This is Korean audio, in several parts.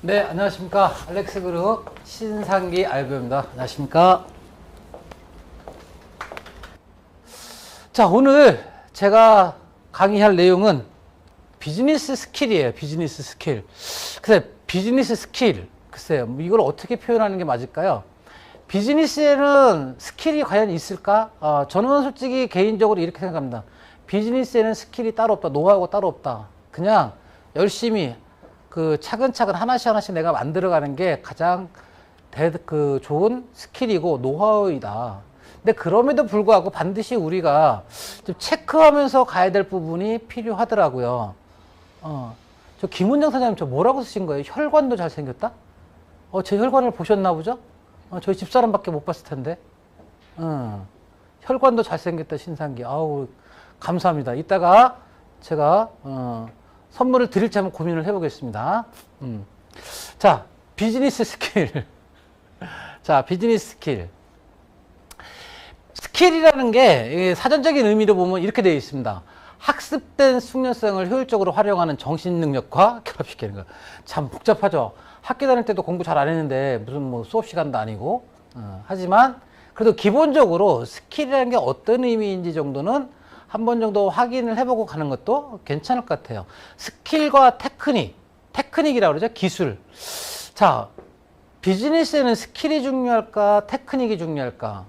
네, 안녕하십니까. 알렉스그룹 신상기 알부입니다. 안녕하십니까. 자, 오늘 제가 강의할 내용은 비즈니스 스킬이에요. 비즈니스 스킬. 글쎄, 비즈니스 스킬. 글쎄요, 이걸 어떻게 표현하는 게 맞을까요? 비즈니스에는 스킬이 과연 있을까? 저는 솔직히 개인적으로 이렇게 생각합니다. 비즈니스에는 스킬이 따로 없다. 노하우가 따로 없다. 그냥 열심히 차근차근 하나씩 내가 만들어가는 게 가장 좋은 스킬이고 노하우이다. 근데 그럼에도 불구하고 반드시 우리가 좀 체크하면서 가야 될 부분이 필요하더라고요. 저 김은정 사장님 저 뭐라고 쓰신 거예요? 혈관도 잘생겼다? 제 혈관을 보셨나 보죠? 저희 집사람밖에 못 봤을 텐데. 혈관도 잘생겼다, 신상기. 아우, 감사합니다. 이따가 제가, 선물을 드릴지 한번 고민을 해보겠습니다. 자, 비즈니스 스킬. 자, 비즈니스 스킬. 스킬이라는 게 사전적인 의미로 보면 이렇게 되어 있습니다. 학습된 숙련성을 효율적으로 활용하는 정신 능력과 결합시키는 거. 참 복잡하죠. 학교 다닐 때도 공부 잘 안 했는데 무슨 뭐 수업 시간도 아니고. 하지만 그래도 기본적으로 스킬이라는 게 어떤 의미인지 정도는 한 번 정도 확인을 해보고 가는 것도 괜찮을 것 같아요. 스킬과 테크닉이라고 그러죠. 기술. 자, 비즈니스에는 스킬이 중요할까, 테크닉이 중요할까?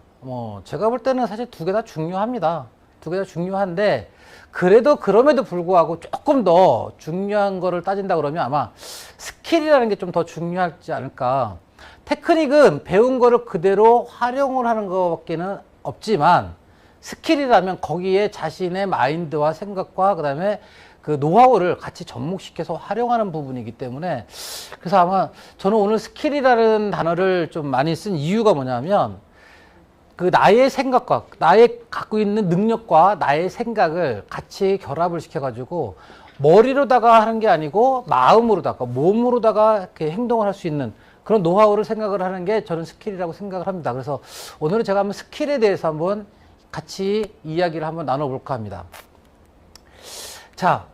제가 볼 때는 사실 두 개 다 중요합니다. 두 개 다 중요한데, 그럼에도 불구하고 조금 더 중요한 거를 따진다 그러면 아마 스킬이라는 게 좀 더 중요하지 않을까. 테크닉은 배운 거를 그대로 활용을 하는 것밖에는 없지만, 스킬이라면 거기에 자신의 마인드와 생각과 그 다음에 그 노하우를 같이 접목시켜서 활용하는 부분이기 때문에 그래서 아마 저는 오늘 스킬이라는 단어를 좀 많이 쓴 이유가 뭐냐면 나의 생각과 나의 갖고 있는 능력과 나의 생각을 같이 결합을 시켜가지고 머리로다가 하는 게 아니고 마음으로다가 몸으로다가 이렇게 행동을 할 수 있는 그런 노하우를 생각을 하는 게 저는 스킬이라고 생각을 합니다. 그래서 오늘은 제가 한번 스킬에 대해서 한번 같이 이야기를 한번 나눠볼까 합니다. 자,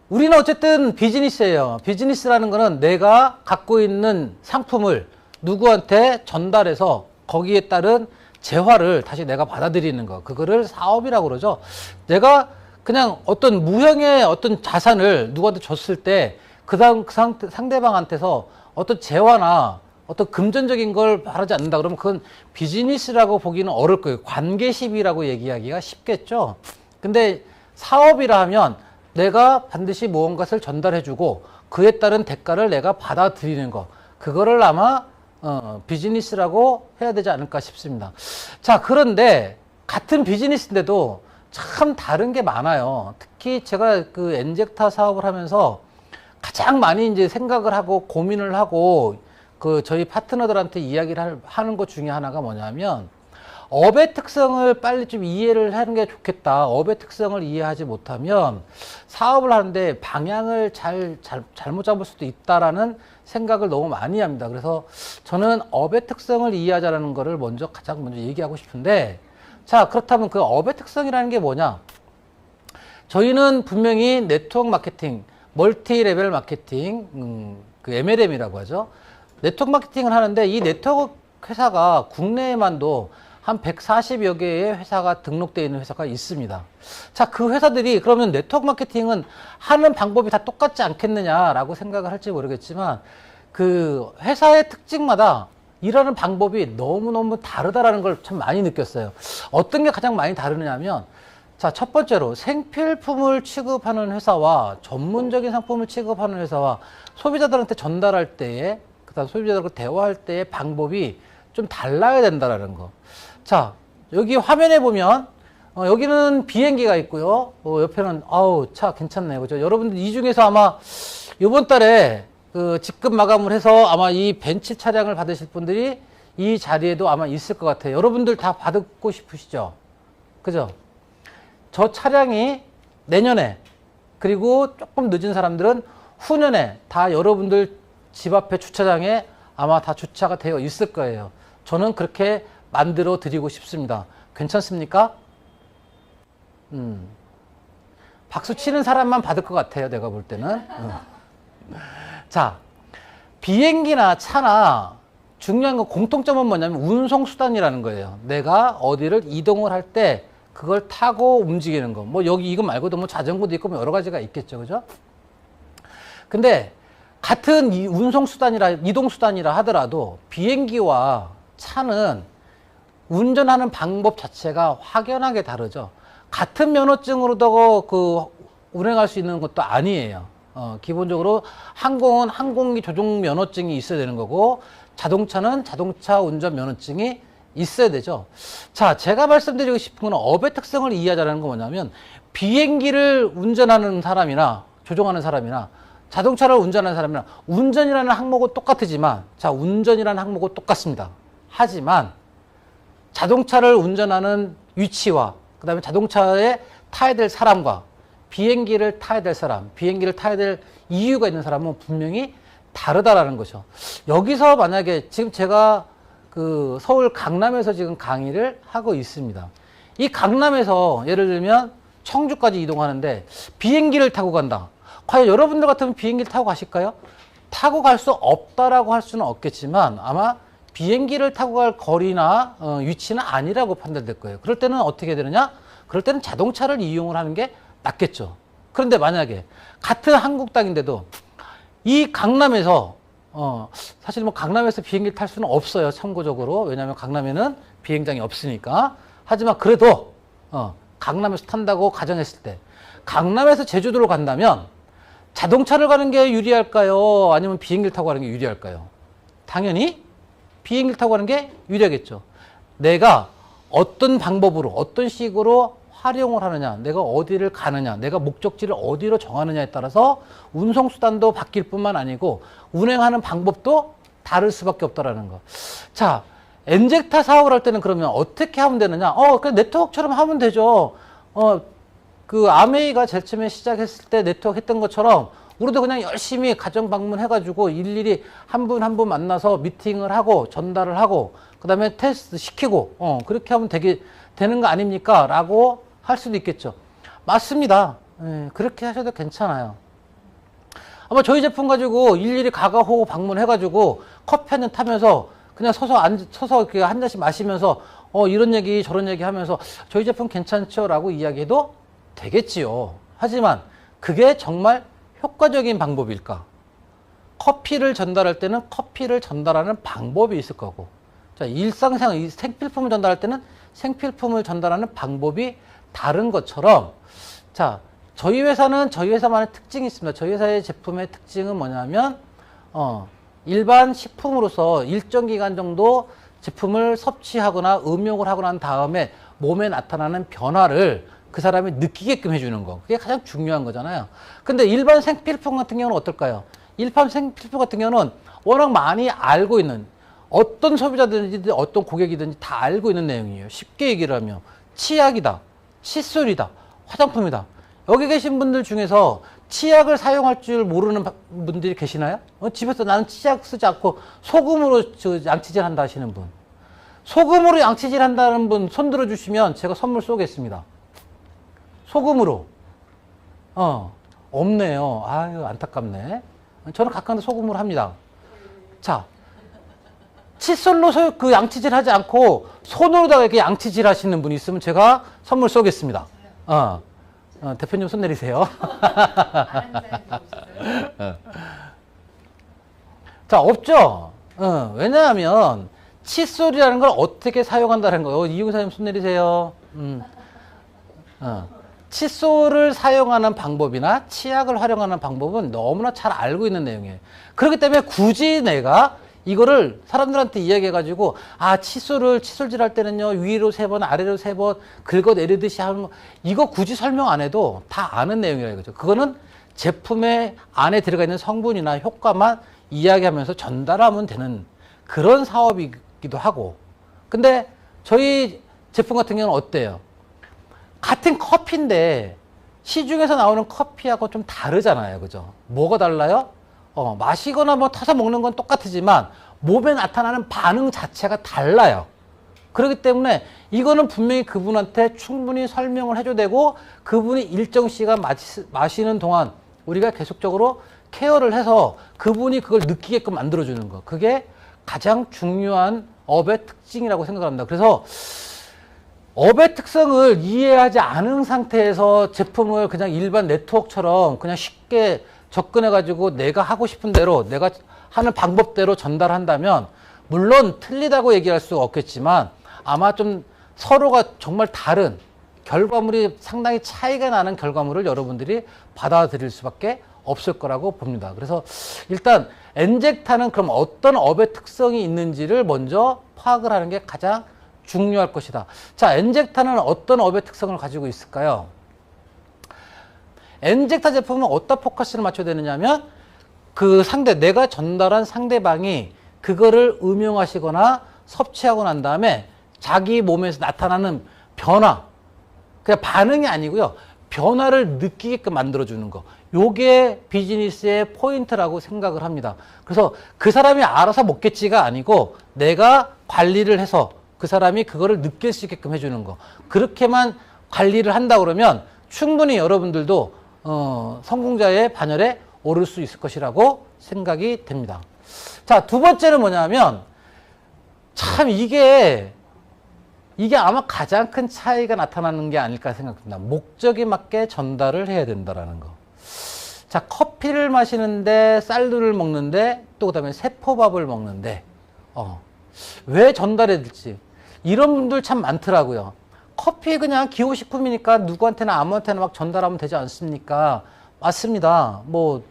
우리는 어쨌든 비즈니스예요. 비즈니스라는 거는 내가 갖고 있는 상품을 누구한테 전달해서 거기에 따른 재화를 다시 내가 받아들이는 거. 그거를 사업이라고 그러죠. 내가 그냥 어떤 무형의 어떤 자산을 누구한테 줬을 때 그 상대방한테서 어떤 재화나 어떤 금전적인 걸 바라지 않는다 그러면 그건 비즈니스라고 보기는 어려울 거예요. 관계십이라고 얘기하기가 쉽겠죠. 근데 사업이라 하면 내가 반드시 무언가를 전달해주고 그에 따른 대가를 내가 받아들이는 거. 그거를 아마 비즈니스라고 해야 되지 않을까 싶습니다. 자, 그런데 같은 비즈니스인데도 참 다른 게 많아요. 특히 제가 엔젝타 사업을 하면서 가장 많이 이제 생각을 하고 고민을 하고 저희 파트너들한테 이야기를 하는 것 중에 하나가 뭐냐면 업의 특성을 빨리 좀 이해를 하는 게 좋겠다. 업의 특성을 이해하지 못하면 사업을 하는데 방향을 잘못 잡을 수도 있다라는 생각을 너무 많이 합니다. 그래서 저는 업의 특성을 이해하자는 거를 가장 먼저 얘기하고 싶은데 자, 그렇다면 그 업의 특성이라는 게 뭐냐? 저희는 분명히 네트워크 마케팅, 멀티 레벨 마케팅, MLM이라고 하죠. 네트워크 마케팅을 하는데 이 네트워크 회사가 국내에만도 한 140여 개의 회사가 등록되어 있는 회사가 있습니다. 자, 그 회사들이 그러면 네트워크 마케팅은 하는 방법이 다 똑같지 않겠느냐라고 생각을 할지 모르겠지만 그 회사의 특징마다 일하는 방법이 너무너무 다르다라는 걸 참 많이 느꼈어요. 어떤 게 가장 많이 다르냐면 자, 첫 번째로 생필품을 취급하는 회사와 전문적인 상품을 취급하는 회사와 소비자들한테 전달할 때에 그다음 소비자들과 대화할 때의 방법이 좀 달라야 된다라는 거. 자, 여기 화면에 보면 여기는 비행기가 있고요. 옆에는 차 괜찮네요. 그죠? 여러분들 이 중에서 아마 이번 달에 직급 마감을 해서 아마 이 벤츠 차량을 받으실 분들이 이 자리에도 아마 있을 것 같아요. 여러분들 다 받고 싶으시죠? 그죠? 저 차량이 내년에 그리고 조금 늦은 사람들은 후년에 다 여러분들 집 앞에 주차장에 아마 다 주차가 되어 있을 거예요. 저는 그렇게 만들어 드리고 싶습니다. 괜찮습니까? 박수 치는 사람만 받을 것 같아요. 내가 볼 때는. 자, 비행기나 차나 중요한 건 공통점은 뭐냐면 운송수단이라는 거예요. 내가 어디를 이동을 할 때 그걸 타고 움직이는 거. 뭐 여기 이거 말고도 뭐 자전거도 있고 뭐 여러 가지가 있겠죠. 그죠? 근데 같은 운송수단이라, 이동수단이라 하더라도 비행기와 차는 운전하는 방법 자체가 확연하게 다르죠. 같은 면허증으로도 운행할 수 있는 것도 아니에요. 기본적으로 항공은 항공기 조종 면허증이 있어야 되는 거고, 자동차는 자동차 운전 면허증이 있어야 되죠. 자, 제가 말씀드리고 싶은 건 업의 특성을 이해하자는 건 뭐냐면, 비행기를 운전하는 사람이나 조종하는 사람이나 자동차를 운전하는 사람이나 운전이라는 항목은 똑같지만, 자, 운전이라는 항목은 똑같습니다. 하지만 자동차를 운전하는 위치와 그 다음에 자동차에 타야 될 사람과 비행기를 타야 될 사람, 비행기를 타야 될 이유가 있는 사람은 분명히 다르다라는 거죠. 여기서 만약에 지금 제가 그 서울 강남에서 지금 강의를 하고 있습니다. 이 강남에서 예를 들면 청주까지 이동하는데 비행기를 타고 간다. 과연 여러분들 같으면 비행기를 타고 가실까요? 타고 갈 수 없다라고 할 수는 없겠지만 아마 비행기를 타고 갈 거리나 위치는 아니라고 판단될 거예요. 그럴 때는 어떻게 되느냐? 그럴 때는 자동차를 이용을 하는 게 낫겠죠. 그런데 만약에 같은 한국 땅인데도 이 강남에서 사실 뭐 강남에서 비행기를 탈 수는 없어요. 참고적으로. 왜냐하면 강남에는 비행장이 없으니까. 하지만 그래도 강남에서 탄다고 가정했을 때 강남에서 제주도로 간다면 자동차를 가는 게 유리할까요? 아니면 비행기를 타고 가는 게 유리할까요? 당연히 비행기를 타고 가는 게 유리하겠죠. 내가 어떤 방법으로, 어떤 식으로 활용을 하느냐, 내가 어디를 가느냐, 내가 목적지를 어디로 정하느냐에 따라서 운송수단도 바뀔 뿐만 아니고 운행하는 방법도 다를 수밖에 없다라는 거. 자, 엔젝타 사업을 할 때는 그러면 어떻게 하면 되느냐? 그냥 네트워크처럼 하면 되죠. 그 아메이가 제일 처음에 시작했을 때 네트워크 했던 것처럼 우리도 그냥 열심히 가정 방문해가지고 일일이 한 분 한 분 만나서 미팅을 하고 전달을 하고 그 다음에 테스트 시키고 그렇게 하면 되는 거 아닙니까? 라고 할 수도 있겠죠. 맞습니다. 그렇게 하셔도 괜찮아요. 아마 저희 제품 가지고 일일이 가가호 방문해가지고 커피 한 잔 타면서 그냥 서서 이렇게 한 잔씩 마시면서 이런 얘기 저런 얘기 하면서 저희 제품 괜찮죠? 라고 이야기해도 되겠지요. 하지만 그게 정말 효과적인 방법일까? 커피를 전달할 때는 커피를 전달하는 방법이 있을 거고, 자, 일상생활, 이 생필품을 전달할 때는 생필품을 전달하는 방법이 다른 것처럼, 자, 저희 회사는 저희 회사만의 특징이 있습니다. 저희 회사의 제품의 특징은 뭐냐면, 일반 식품으로서 일정 기간 정도 제품을 섭취하거나 음용을 하고 난 다음에 몸에 나타나는 변화를 그 사람이 느끼게끔 해주는 거. 그게 가장 중요한 거잖아요. 근데 일반 생필품 같은 경우는 어떨까요? 일반 생필품 같은 경우는 워낙 많이 알고 있는, 어떤 소비자든지 어떤 고객이든지 다 알고 있는 내용이에요. 쉽게 얘기를 하면 치약이다, 칫솔이다, 화장품이다. 여기 계신 분들 중에서 치약을 사용할 줄 모르는 분들이 계시나요? 집에서 나는 치약 쓰지 않고 소금으로 양치질 한다 하시는 분. 소금으로 양치질 한다는 분 손 들어주시면 제가 선물 쏘겠습니다. 소금으로. 없네요. 아유, 안타깝네. 저는 가끔도 소금으로 합니다. 자, 칫솔로 그 양치질 하지 않고 손으로다가 이렇게 양치질 하시는 분이 있으면 제가 선물 쏘겠습니다. 대표님 손 내리세요. 자, 없죠? 왜냐하면 칫솔이라는 걸 어떻게 사용한다는 거예요. 이용사님 손 내리세요. 칫솔을 사용하는 방법이나 치약을 활용하는 방법은 너무나 잘 알고 있는 내용이에요. 그렇기 때문에 굳이 내가 이거를 사람들한테 이야기해가지고, 칫솔질 할 때는요, 위로 3번, 아래로 3번 긁어내리듯이 하는 거, 이거 굳이 설명 안 해도 다 아는 내용이라 이거죠. 그거는 제품의 안에 들어가 있는 성분이나 효과만 이야기하면서 전달하면 되는 그런 사업이기도 하고. 근데 저희 제품 같은 경우는 어때요? 같은 커피인데 시중에서 나오는 커피하고 좀 다르잖아요. 그죠? 뭐가 달라요? 마시거나 뭐 타서 먹는 건 똑같지만 몸에 나타나는 반응 자체가 달라요. 그렇기 때문에 이거는 분명히 그분한테 충분히 설명을 해줘야 되고, 그분이 일정 시간 마시는 동안 우리가 계속적으로 케어를 해서 그분이 그걸 느끼게끔 만들어주는 거. 그게 가장 중요한 업의 특징이라고 생각합니다. 그래서 업의 특성을 이해하지 않은 상태에서 제품을 그냥 일반 네트워크처럼 그냥 쉽게 접근해가지고 내가 하고 싶은 대로, 내가 하는 방법대로 전달한다면, 물론 틀리다고 얘기할 수 없겠지만 아마 좀 서로가 정말 다른 결과물이 상당히 차이가 나는 결과물을 여러분들이 받아들일 수밖에 없을 거라고 봅니다. 그래서 일단 엔젝타는 그럼 어떤 업의 특성이 있는지를 먼저 파악을 하는 게 가장 중요할 것이다. 자, 엔젝타는 어떤 업의 특성을 가지고 있을까요? 엔젝타 제품은 어디다 포커스를 맞춰야 되느냐면 그 내가 전달한 상대방이 그거를 음용하시거나 섭취하고 난 다음에 자기 몸에서 나타나는 변화, 그냥 반응이 아니고요. 변화를 느끼게끔 만들어주는 거. 요게 비즈니스의 포인트라고 생각을 합니다. 그래서 그 사람이 알아서 먹겠지가 아니고 내가 관리를 해서 그 사람이 그거를 느낄 수 있게끔 해주는 거. 그렇게만 관리를 한다 그러면 충분히 여러분들도 성공자의 반열에 오를 수 있을 것이라고 생각이 됩니다. 자, 두 번째는 뭐냐면 참 이게 아마 가장 큰 차이가 나타나는 게 아닐까 생각합니다. 목적에 맞게 전달을 해야 된다라는 거. 자, 커피를 마시는데 쌀류를 먹는데 또 그다음에 세포밥을 먹는데 왜 전달해야 될지 이런 분들 참 많더라고요. 커피 그냥 기호식품이니까 누구한테나 아무한테나 막 전달하면 되지 않습니까? 맞습니다. 뭐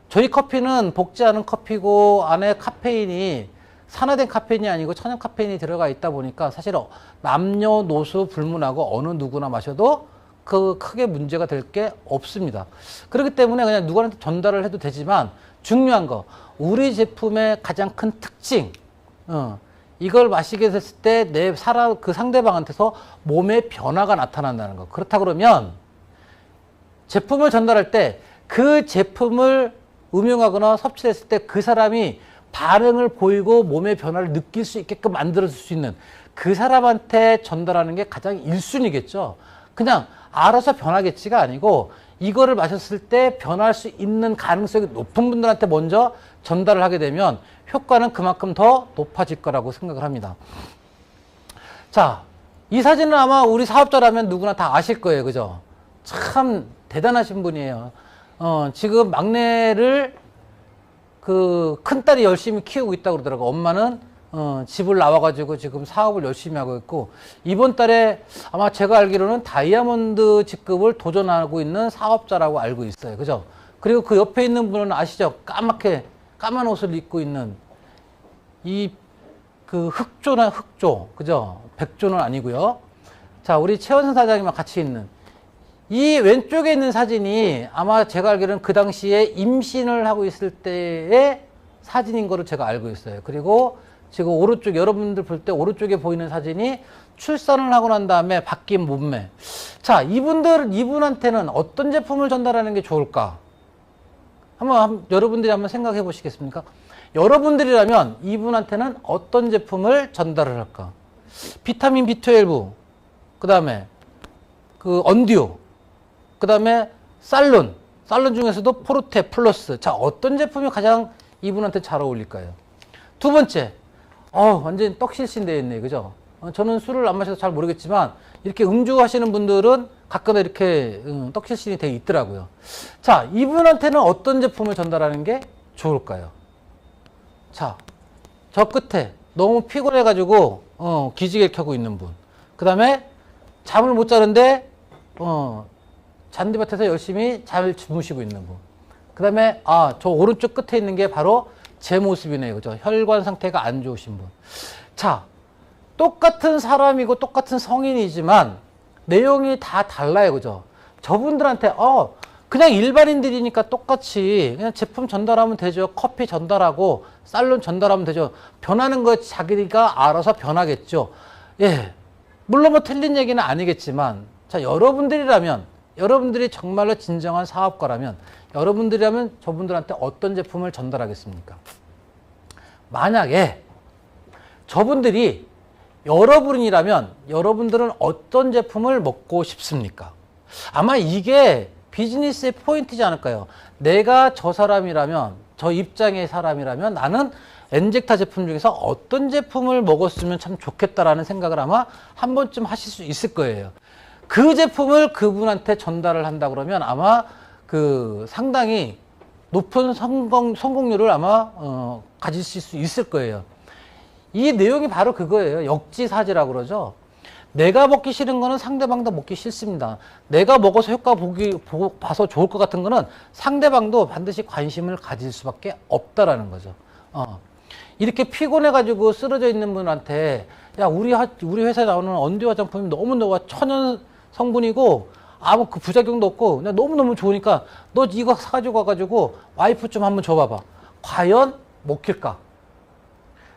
저희 커피는 복지 않은 커피고 안에 카페인이 산화된 카페인이 아니고 천연 카페인이 들어가 있다 보니까 사실 남녀노소 불문하고 어느 누구나 마셔도 그 크게 문제가 될 게 없습니다. 그렇기 때문에 그냥 누구한테 전달을 해도 되지만 중요한 거 우리 제품의 가장 큰 특징 이걸 마시게 됐을 때 그 상대방한테서 몸의 변화가 나타난다는 거. 그렇다 그러면 제품을 전달할 때 그 제품을 음용하거나 섭취했을 때 그 사람이 반응을 보이고 몸의 변화를 느낄 수 있게끔 만들어줄 수 있는 그 사람한테 전달하는 게 가장 1순위겠죠. 그냥 알아서 변하겠지가 아니고 이거를 마셨을 때 변할 수 있는 가능성이 높은 분들한테 먼저 전달을 하게 되면 효과는 그만큼 더 높아질 거라고 생각을 합니다. 자, 이 사진은 아마 우리 사업자라면 누구나 다 아실 거예요. 그죠? 참 대단하신 분이에요. 지금 막내를 그 큰딸이 열심히 키우고 있다고 그러더라고. 엄마는 집을 나와가지고 지금 사업을 열심히 하고 있고 이번 달에 아마 제가 알기로는 다이아몬드 직급을 도전하고 있는 사업자라고 알고 있어요. 그죠? 그리고 그 옆에 있는 분은 아시죠? 까만 옷을 입고 있는 그 흑조. 그죠? 백조는 아니고요. 자, 우리 최원선 사장님과 같이 있는 이 왼쪽에 있는 사진이 아마 제가 알기로는 그 당시에 임신을 하고 있을 때의 사진인 거로 제가 알고 있어요. 그리고 지금 오른쪽, 여러분들 볼 때 오른쪽에 보이는 사진이 출산을 하고 난 다음에 바뀐 몸매. 자, 이분한테는 어떤 제품을 전달하는 게 좋을까? 여러분들이 한번 생각해 보시겠습니까? 여러분들이라면 이분한테는 어떤 제품을 전달을 할까? 비타민 B12, 그 다음에 그 언듀, 그 다음에 쌀룬 중에서도 포르테 플러스. 자, 어떤 제품이 가장 이분한테 잘 어울릴까요? 두 번째, 완전 떡실신 되어 있네, 그죠? 저는 술을 안 마셔서 잘 모르겠지만 이렇게 음주 하시는 분들은 가끔 이렇게 떡실신이 되어 있더라고요. 자, 이분한테는 어떤 제품을 전달하는 게 좋을까요? 자, 저 끝에 너무 피곤해가지고 기지개를 켜고 있는 분. 그 다음에 잠을 못 자는데 잔디밭에서 열심히 잘 주무시고 있는 분. 그 다음에 저 오른쪽 끝에 있는 게 바로 제 모습이네요. 그죠? 혈관 상태가 안 좋으신 분. 자, 똑같은 사람이고 똑같은 성인이지만 내용이 다 달라요. 그죠? 저분들한테 그냥 일반인들이니까 똑같이 그냥 제품 전달하면 되죠. 커피 전달하고 쌀론 전달하면 되죠. 변하는 거 자기가 알아서 변하겠죠. 예, 물론 뭐 틀린 얘기는 아니겠지만 자, 여러분들이 정말로 진정한 사업가라면 여러분들이라면 저분들한테 어떤 제품을 전달하겠습니까? 만약에 저분들이 여러분이라면 여러분들은 어떤 제품을 먹고 싶습니까? 아마 이게 비즈니스의 포인트지 않을까요? 내가 저 사람이라면, 저 입장의 사람이라면 나는 엔젝타 제품 중에서 어떤 제품을 먹었으면 참 좋겠다라는 생각을 아마 한 번쯤 하실 수 있을 거예요. 그 제품을 그분한테 전달을 한다 그러면 아마 그 상당히 높은 성공률을 아마 가지실 수 있을 거예요. 이 내용이 바로 그거예요. 역지사지라고 그러죠. 내가 먹기 싫은 거는 상대방도 먹기 싫습니다. 내가 먹어서 효과 봐서 좋을 것 같은 거는 상대방도 반드시 관심을 가질 수밖에 없다라는 거죠. 이렇게 피곤해가지고 쓰러져 있는 분한테 야 우리 회사에 나오는 언디 화장품이 너무너무 천연 성분이고 아무 그 부작용도 없고 그냥 너무너무 좋으니까 너 이거 사가지고 와가지고 와이프 좀 한번 줘봐봐. 과연 먹힐까?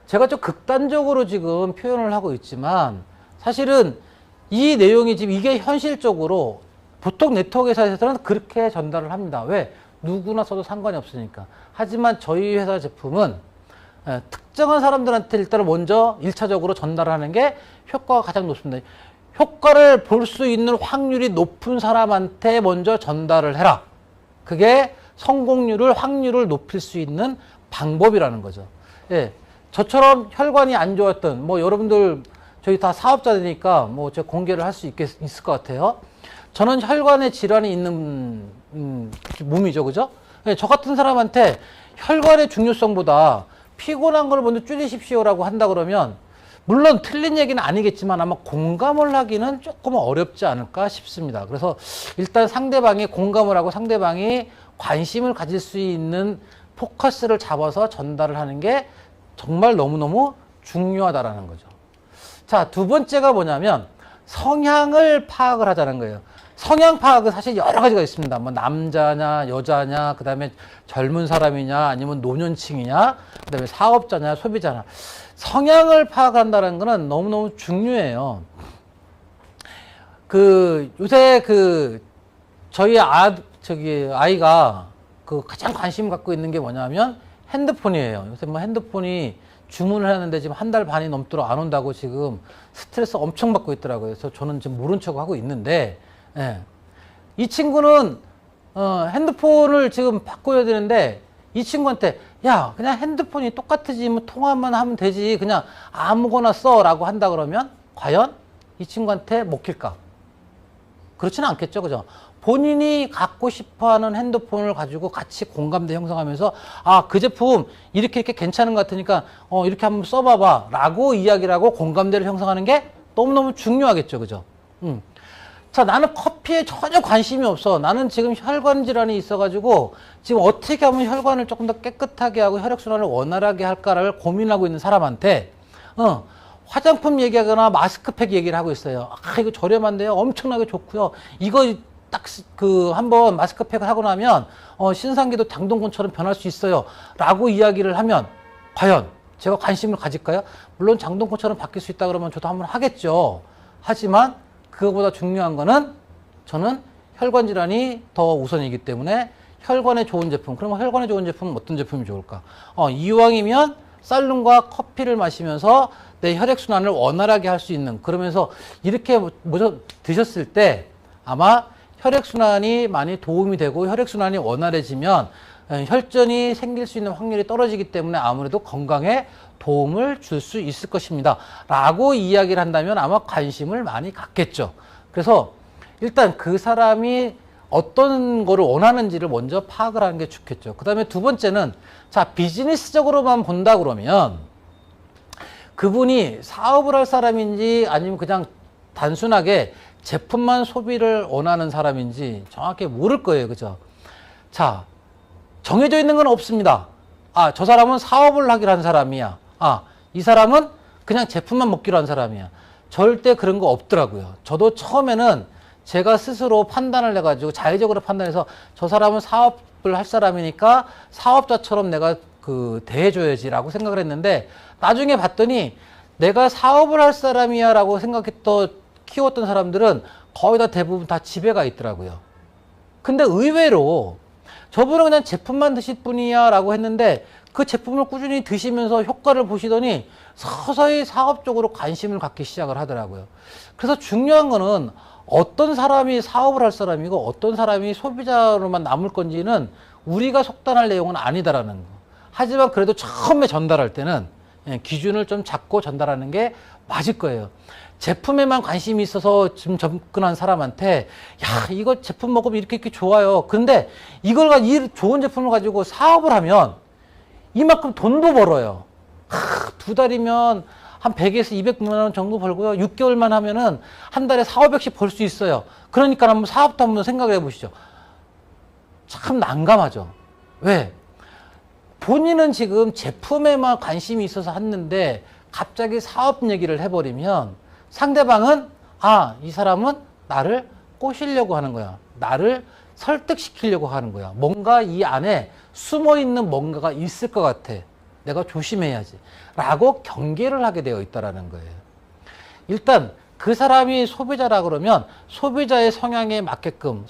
제가 좀 극단적으로 지금 표현을 하고 있지만 사실은 이 내용이 지금 이게 현실적으로 보통 네트워크 회사에서는 그렇게 전달을 합니다. 왜? 누구나 써도 상관이 없으니까. 하지만 저희 회사 제품은 특정한 사람들한테 일단은 먼저 1차적으로 전달하는 게 효과가 가장 높습니다. 효과를 볼 수 있는 확률이 높은 사람한테 먼저 전달을 해라. 그게 성공률을, 확률을 높일 수 있는 방법이라는 거죠. 예. 저처럼 혈관이 안 좋았던, 뭐 여러분들 저희 다 사업자들이니까 뭐 제가 공개를 할 수 있을 것 같아요. 저는 혈관에 질환이 있는 몸이죠. 그죠? 예, 저 같은 사람한테 혈관의 중요성보다 피곤한 걸 먼저 줄이십시오라고 한다 그러면 물론 틀린 얘기는 아니겠지만 아마 공감을 하기는 조금 어렵지 않을까 싶습니다. 그래서 일단 상대방이 공감을 하고 상대방이 관심을 가질 수 있는 포커스를 잡아서 전달을 하는 게 정말 너무너무 중요하다라는 거죠. 자, 두 번째가 뭐냐면 성향을 파악을 하자는 거예요. 성향 파악은 사실 여러 가지가 있습니다. 뭐 남자냐, 여자냐, 그 다음에 젊은 사람이냐, 아니면 노년층이냐, 그 다음에 사업자냐, 소비자냐. 성향을 파악한다는 거는 너무너무 중요해요. 요새 저희 아이가 가장 관심 갖고 있는 게 뭐냐면 핸드폰이에요. 요새 뭐 핸드폰이 주문을 하는데 지금 한 달 반이 넘도록 안 온다고 지금 스트레스 엄청 받고 있더라고요. 그래서 저는 지금 모른 척 하고 있는데, 예. 이 친구는, 핸드폰을 지금 바꿔야 되는데, 이 친구한테, 야, 그냥 핸드폰이 똑같지, 뭐 통화만 하면 되지, 그냥 아무거나 써, 라고 한다 그러면, 과연 이 친구한테 먹힐까? 그렇지는 않겠죠, 그죠? 본인이 갖고 싶어 하는 핸드폰을 가지고 같이 공감대 형성하면서, 아, 그 제품 이렇게 괜찮은 것 같으니까, 이렇게 한번 써봐봐. 라고 이야기를 하고 공감대를 형성하는 게 너무너무 중요하겠죠, 그죠? 자, 나는 커피에 전혀 관심이 없어. 나는 지금 혈관 질환이 있어가지고 지금 어떻게 하면 혈관을 조금 더 깨끗하게 하고 혈액순환을 원활하게 할까를 고민하고 있는 사람한테 화장품 얘기하거나 마스크팩 얘기를 하고 있어요. 아, 이거 저렴한데요. 엄청나게 좋고요. 이거 딱 한번 마스크팩을 하고 나면 신상기도 장동건처럼 변할 수 있어요. 라고 이야기를 하면 과연 제가 관심을 가질까요? 물론 장동건처럼 바뀔 수 있다 그러면 저도 한번 하겠죠. 하지만 그거보다 중요한 거는 저는 혈관 질환이 더 우선이기 때문에 혈관에 좋은 제품. 그러면 혈관에 좋은 제품은 어떤 제품이 좋을까? 이왕이면 쌀룸과 커피를 마시면서 내 혈액순환을 원활하게 할 수 있는, 그러면서 이렇게 드셨을 때 아마 혈액순환이 많이 도움이 되고 혈액순환이 원활해지면 혈전이 생길 수 있는 확률이 떨어지기 때문에 아무래도 건강에 도움을 줄 수 있을 것입니다. 라고 이야기를 한다면 아마 관심을 많이 갖겠죠. 그래서 일단 그 사람이 어떤 거를 원하는지를 먼저 파악을 하는 게 좋겠죠. 그 다음에 두 번째는 자, 비즈니스적으로만 본다 그러면 그분이 사업을 할 사람인지 아니면 그냥 단순하게 제품만 소비를 원하는 사람인지 정확히 모를 거예요. 그죠? 자, 정해져 있는 건 없습니다. 아, 저 사람은 사업을 하기로 한 사람이야. 아, 이 사람은 그냥 제품만 먹기로 한 사람이야. 절대 그런 거 없더라고요. 저도 처음에는 제가 스스로 판단을 해가지고 자의적으로 판단해서 저 사람은 사업을 할 사람이니까 사업자처럼 내가 대해줘야지라고 생각을 했는데 나중에 봤더니 내가 사업을 할 사람이야 라고 키웠던 사람들은 거의 다 대부분 다 집에 가 있더라고요. 근데 의외로 저분은 그냥 제품만 드실 분이야 라고 했는데 그 제품을 꾸준히 드시면서 효과를 보시더니 서서히 사업적으로 관심을 갖기 시작을 하더라고요. 그래서 중요한 거는 어떤 사람이 사업을 할 사람이고 어떤 사람이 소비자로만 남을 건지는 우리가 속단할 내용은 아니다라는 거. 하지만 그래도 처음에 전달할 때는 기준을 좀 잡고 전달하는 게 맞을 거예요. 제품에만 관심이 있어서 지금 접근한 사람한테 야 이거 제품 먹으면 이렇게 좋아요. 근데 이걸 이 좋은 제품을 가지고 사업을 하면 이만큼 돈도 벌어요. 두 달이면 한 100에서 200만 원 정도 벌고요. 6개월만 하면은 한 달에 4, 500씩 벌 수 있어요. 그러니까 한번 사업도 한번 생각을 해보시죠. 참 난감하죠. 왜? 본인은 지금 제품에만 관심이 있어서 했는데 갑자기 사업 얘기를 해버리면 상대방은 이 사람은 나를 꼬시려고 하는 거야. 나를 설득시키려고 하는 거야. 뭔가 이 안에 숨어있는 뭔가가 있을 것 같아. 내가 조심해야지. 라고 경계를 하게 되어 있다는 거예요. 일단 그 사람이 소비자라 그러면 소비자의 성향에 맞게끔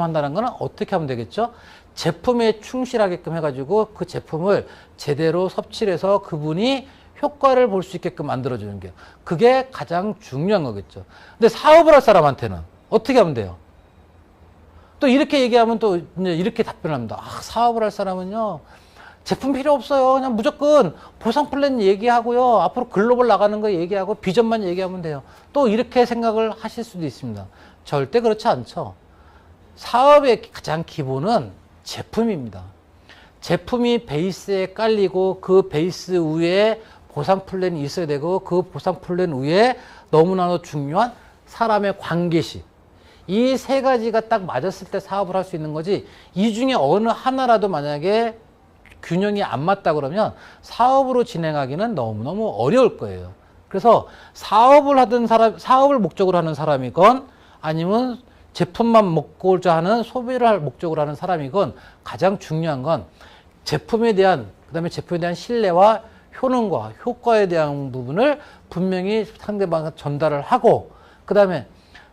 한다는 거는 어떻게 하면 되겠죠? 제품에 충실하게끔 해가지고 그 제품을 제대로 섭취를 해서 그분이 효과를 볼 수 있게끔 만들어주는 게 그게 가장 중요한 거겠죠. 근데 사업을 할 사람한테는 어떻게 하면 돼요? 또 이렇게 얘기하면 또 이렇게 답변을 합니다. 사업을 할 사람은요, 제품 필요 없어요. 그냥 무조건 보상 플랜 얘기하고요. 앞으로 글로벌 나가는 거 얘기하고 비전만 얘기하면 돼요. 또 이렇게 생각을 하실 수도 있습니다. 절대 그렇지 않죠. 사업의 가장 기본은 제품입니다. 제품이 베이스에 깔리고 그 베이스 위에 보상 플랜이 있어야 되고 그 보상 플랜 위에 너무나도 중요한 사람의 관계식. 이 세 가지가 딱 맞았을 때 사업을 할 수 있는 거지 이 중에 어느 하나라도 만약에 균형이 안 맞다 그러면 사업으로 진행하기는 너무너무 어려울 거예요. 그래서 사업을 목적으로 하는 사람이건 아니면 제품만 먹고자 하는 소비를 할 목적으로 하는 사람이건 가장 중요한 건 제품에 대한 그다음에 제품에 대한 신뢰와 효능과 효과에 대한 부분을 분명히 상대방한테 전달을 하고 그다음에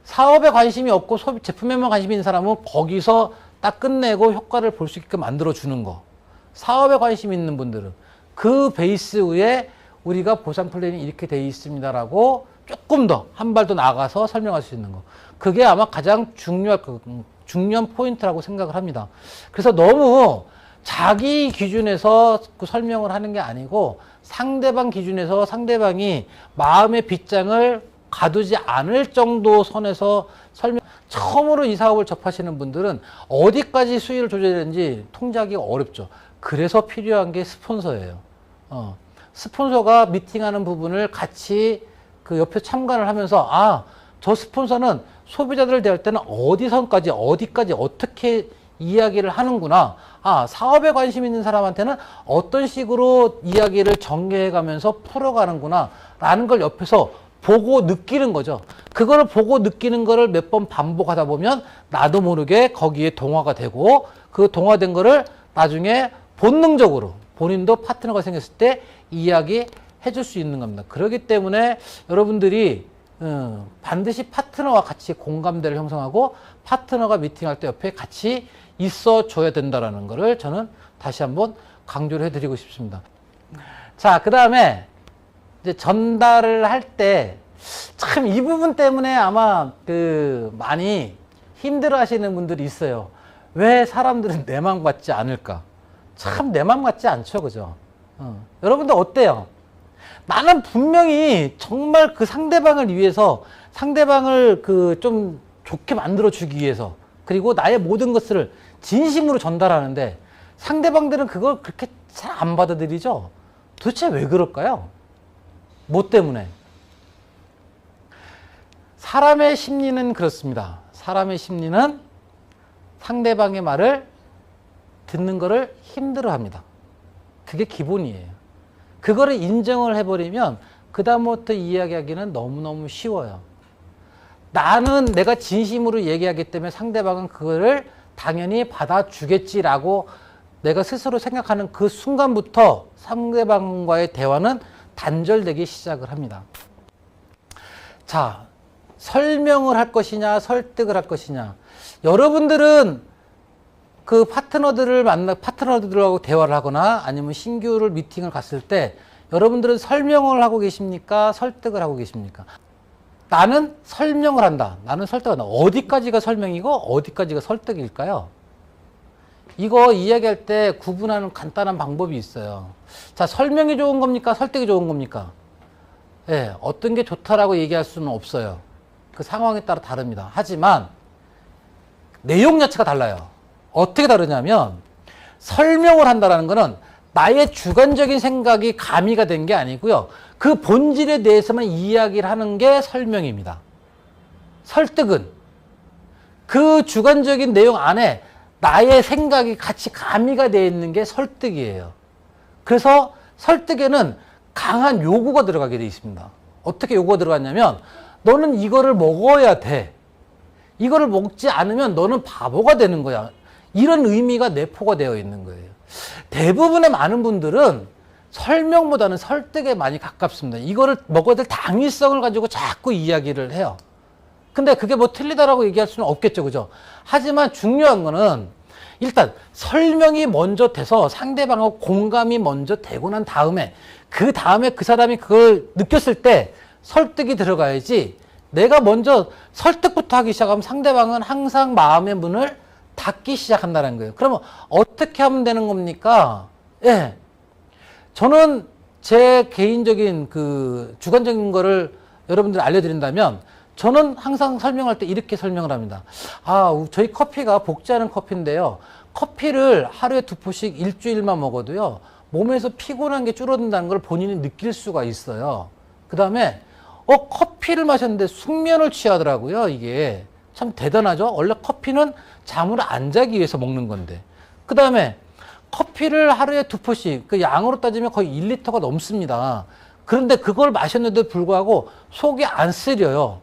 사업에 관심이 없고 제품에만 관심이 있는 사람은 거기서 딱 끝내고 효과를 볼 수 있게끔 만들어주는 거. 사업에 관심 있는 분들은 그 베이스 위에 우리가 보상 플랜이 이렇게 되어 있습니다라고 조금 더 한 발 더 나가서 설명할 수 있는 거. 그게 아마 가장 중요한 포인트라고 생각을 합니다. 그래서 너무 자기 기준에서 그 설명을 하는 게 아니고 상대방 기준에서 상대방이 마음의 빗장을 가두지 않을 정도 선에서 처음으로 이 사업을 접하시는 분들은 어디까지 수위를 조절해야 되는지 통제하기가 어렵죠. 그래서 필요한 게 스폰서예요. 스폰서가 미팅하는 부분을 같이 그 옆에 참관을 하면서 저 스폰서는 소비자들을 대할 때는 어디까지 어떻게 이야기를 하는구나. 사업에 관심 있는 사람한테는 어떤 식으로 이야기를 전개해 가면서 풀어가는구나. 라는 걸 옆에서 보고 느끼는 거죠. 그거를 보고 느끼는 거를 몇 번 반복하다 보면 나도 모르게 거기에 동화가 되고 그 동화된 거를 나중에 본능적으로 본인도 파트너가 생겼을 때 이야기해 줄 수 있는 겁니다. 그렇기 때문에 여러분들이 반드시 파트너와 같이 공감대를 형성하고 파트너가 미팅할 때 옆에 같이 있어 줘야 된다라는 거를 저는 다시 한번 강조를 해드리고 싶습니다. 자, 그 다음에 이제 전달을 할 때 참 이 부분 때문에 아마 많이 힘들어 하시는 분들이 있어요. 왜 사람들은 내 맘 같지 않을까? 참 내 맘 같지 않죠, 그죠? 여러분들 어때요? 나는 분명히 정말 그 상대방을 위해서 상대방을 좀 좋게 만들어 주기 위해서 그리고 나의 모든 것을 진심으로 전달하는데 상대방들은 그걸 그렇게 잘 안 받아들이죠? 도대체 왜 그럴까요? 뭐 때문에? 사람의 심리는 그렇습니다. 사람의 심리는 상대방의 말을 듣는 거를 힘들어 합니다. 그게 기본이에요. 그거를 인정을 해버리면 그다음부터 이야기하기는 너무너무 쉬워요. 나는 내가 진심으로 얘기하기 때문에 상대방은 그거를 당연히 받아주겠지라고 내가 스스로 생각하는 그 순간부터 상대방과의 대화는 단절되기 시작을 합니다. 자, 설명을 할 것이냐, 설득을 할 것이냐. 여러분들은 그 파트너들하고 대화를 하거나 아니면 신규를 미팅을 갔을 때 여러분들은 설명을 하고 계십니까? 설득을 하고 계십니까? 나는 설명을 한다. 나는 설득한다. 어디까지가 설명이고 어디까지가 설득일까요? 이거 이야기할 때 구분하는 간단한 방법이 있어요. 자, 설명이 좋은 겁니까? 설득이 좋은 겁니까? 예, 어떤 게 좋다라고 얘기할 수는 없어요. 그 상황에 따라 다릅니다. 하지만 내용 자체가 달라요. 어떻게 다르냐면 설명을 한다는 거는 나의 주관적인 생각이 가미가 된 게 아니고요. 그 본질에 대해서만 이야기를 하는 게 설명입니다. 설득은 그 주관적인 내용 안에 나의 생각이 같이 가미가 되어 있는 게 설득이에요. 그래서 설득에는 강한 요구가 들어가게 되어 있습니다. 어떻게 요구가 들어갔냐면 너는 이거를 먹어야 돼. 이거를 먹지 않으면 너는 바보가 되는 거야. 이런 의미가 내포가 되어 있는 거예요. 대부분의 많은 분들은 설명보다는 설득에 많이 가깝습니다. 이거를 먹어야 될 당위성을 가지고 자꾸 이야기를 해요. 근데 그게 뭐 틀리다라고 얘기할 수는 없겠죠. 그죠? 하지만 중요한 거는 일단 설명이 먼저 돼서 상대방하고 공감이 먼저 되고 난 다음에 그 사람이 그걸 느꼈을 때 설득이 들어가야지 내가 먼저 설득부터 하기 시작하면 상대방은 항상 마음의 문을 닫기 시작한다는 거예요. 그러면 어떻게 하면 되는 겁니까? 예. 저는 제 개인적인 그 주관적인 거를 여러분들 알려드린다면 저는 항상 설명할 때 이렇게 설명을 합니다. 저희 커피가 복제하는 커피인데요. 커피를 하루에 2포씩 일주일만 먹어도요. 몸에서 피곤한 게 줄어든다는 걸 본인이 느낄 수가 있어요. 그 다음에 커피를 마셨는데 숙면을 취하더라고요. 이게 참 대단하죠. 원래 커피는 잠을 안 자기 위해서 먹는 건데. 그 다음에 커피를 하루에 2포씩 그 양으로 따지면 거의 1리터가 넘습니다. 그런데 그걸 마셨는데도 불구하고 속이 안 쓰려요.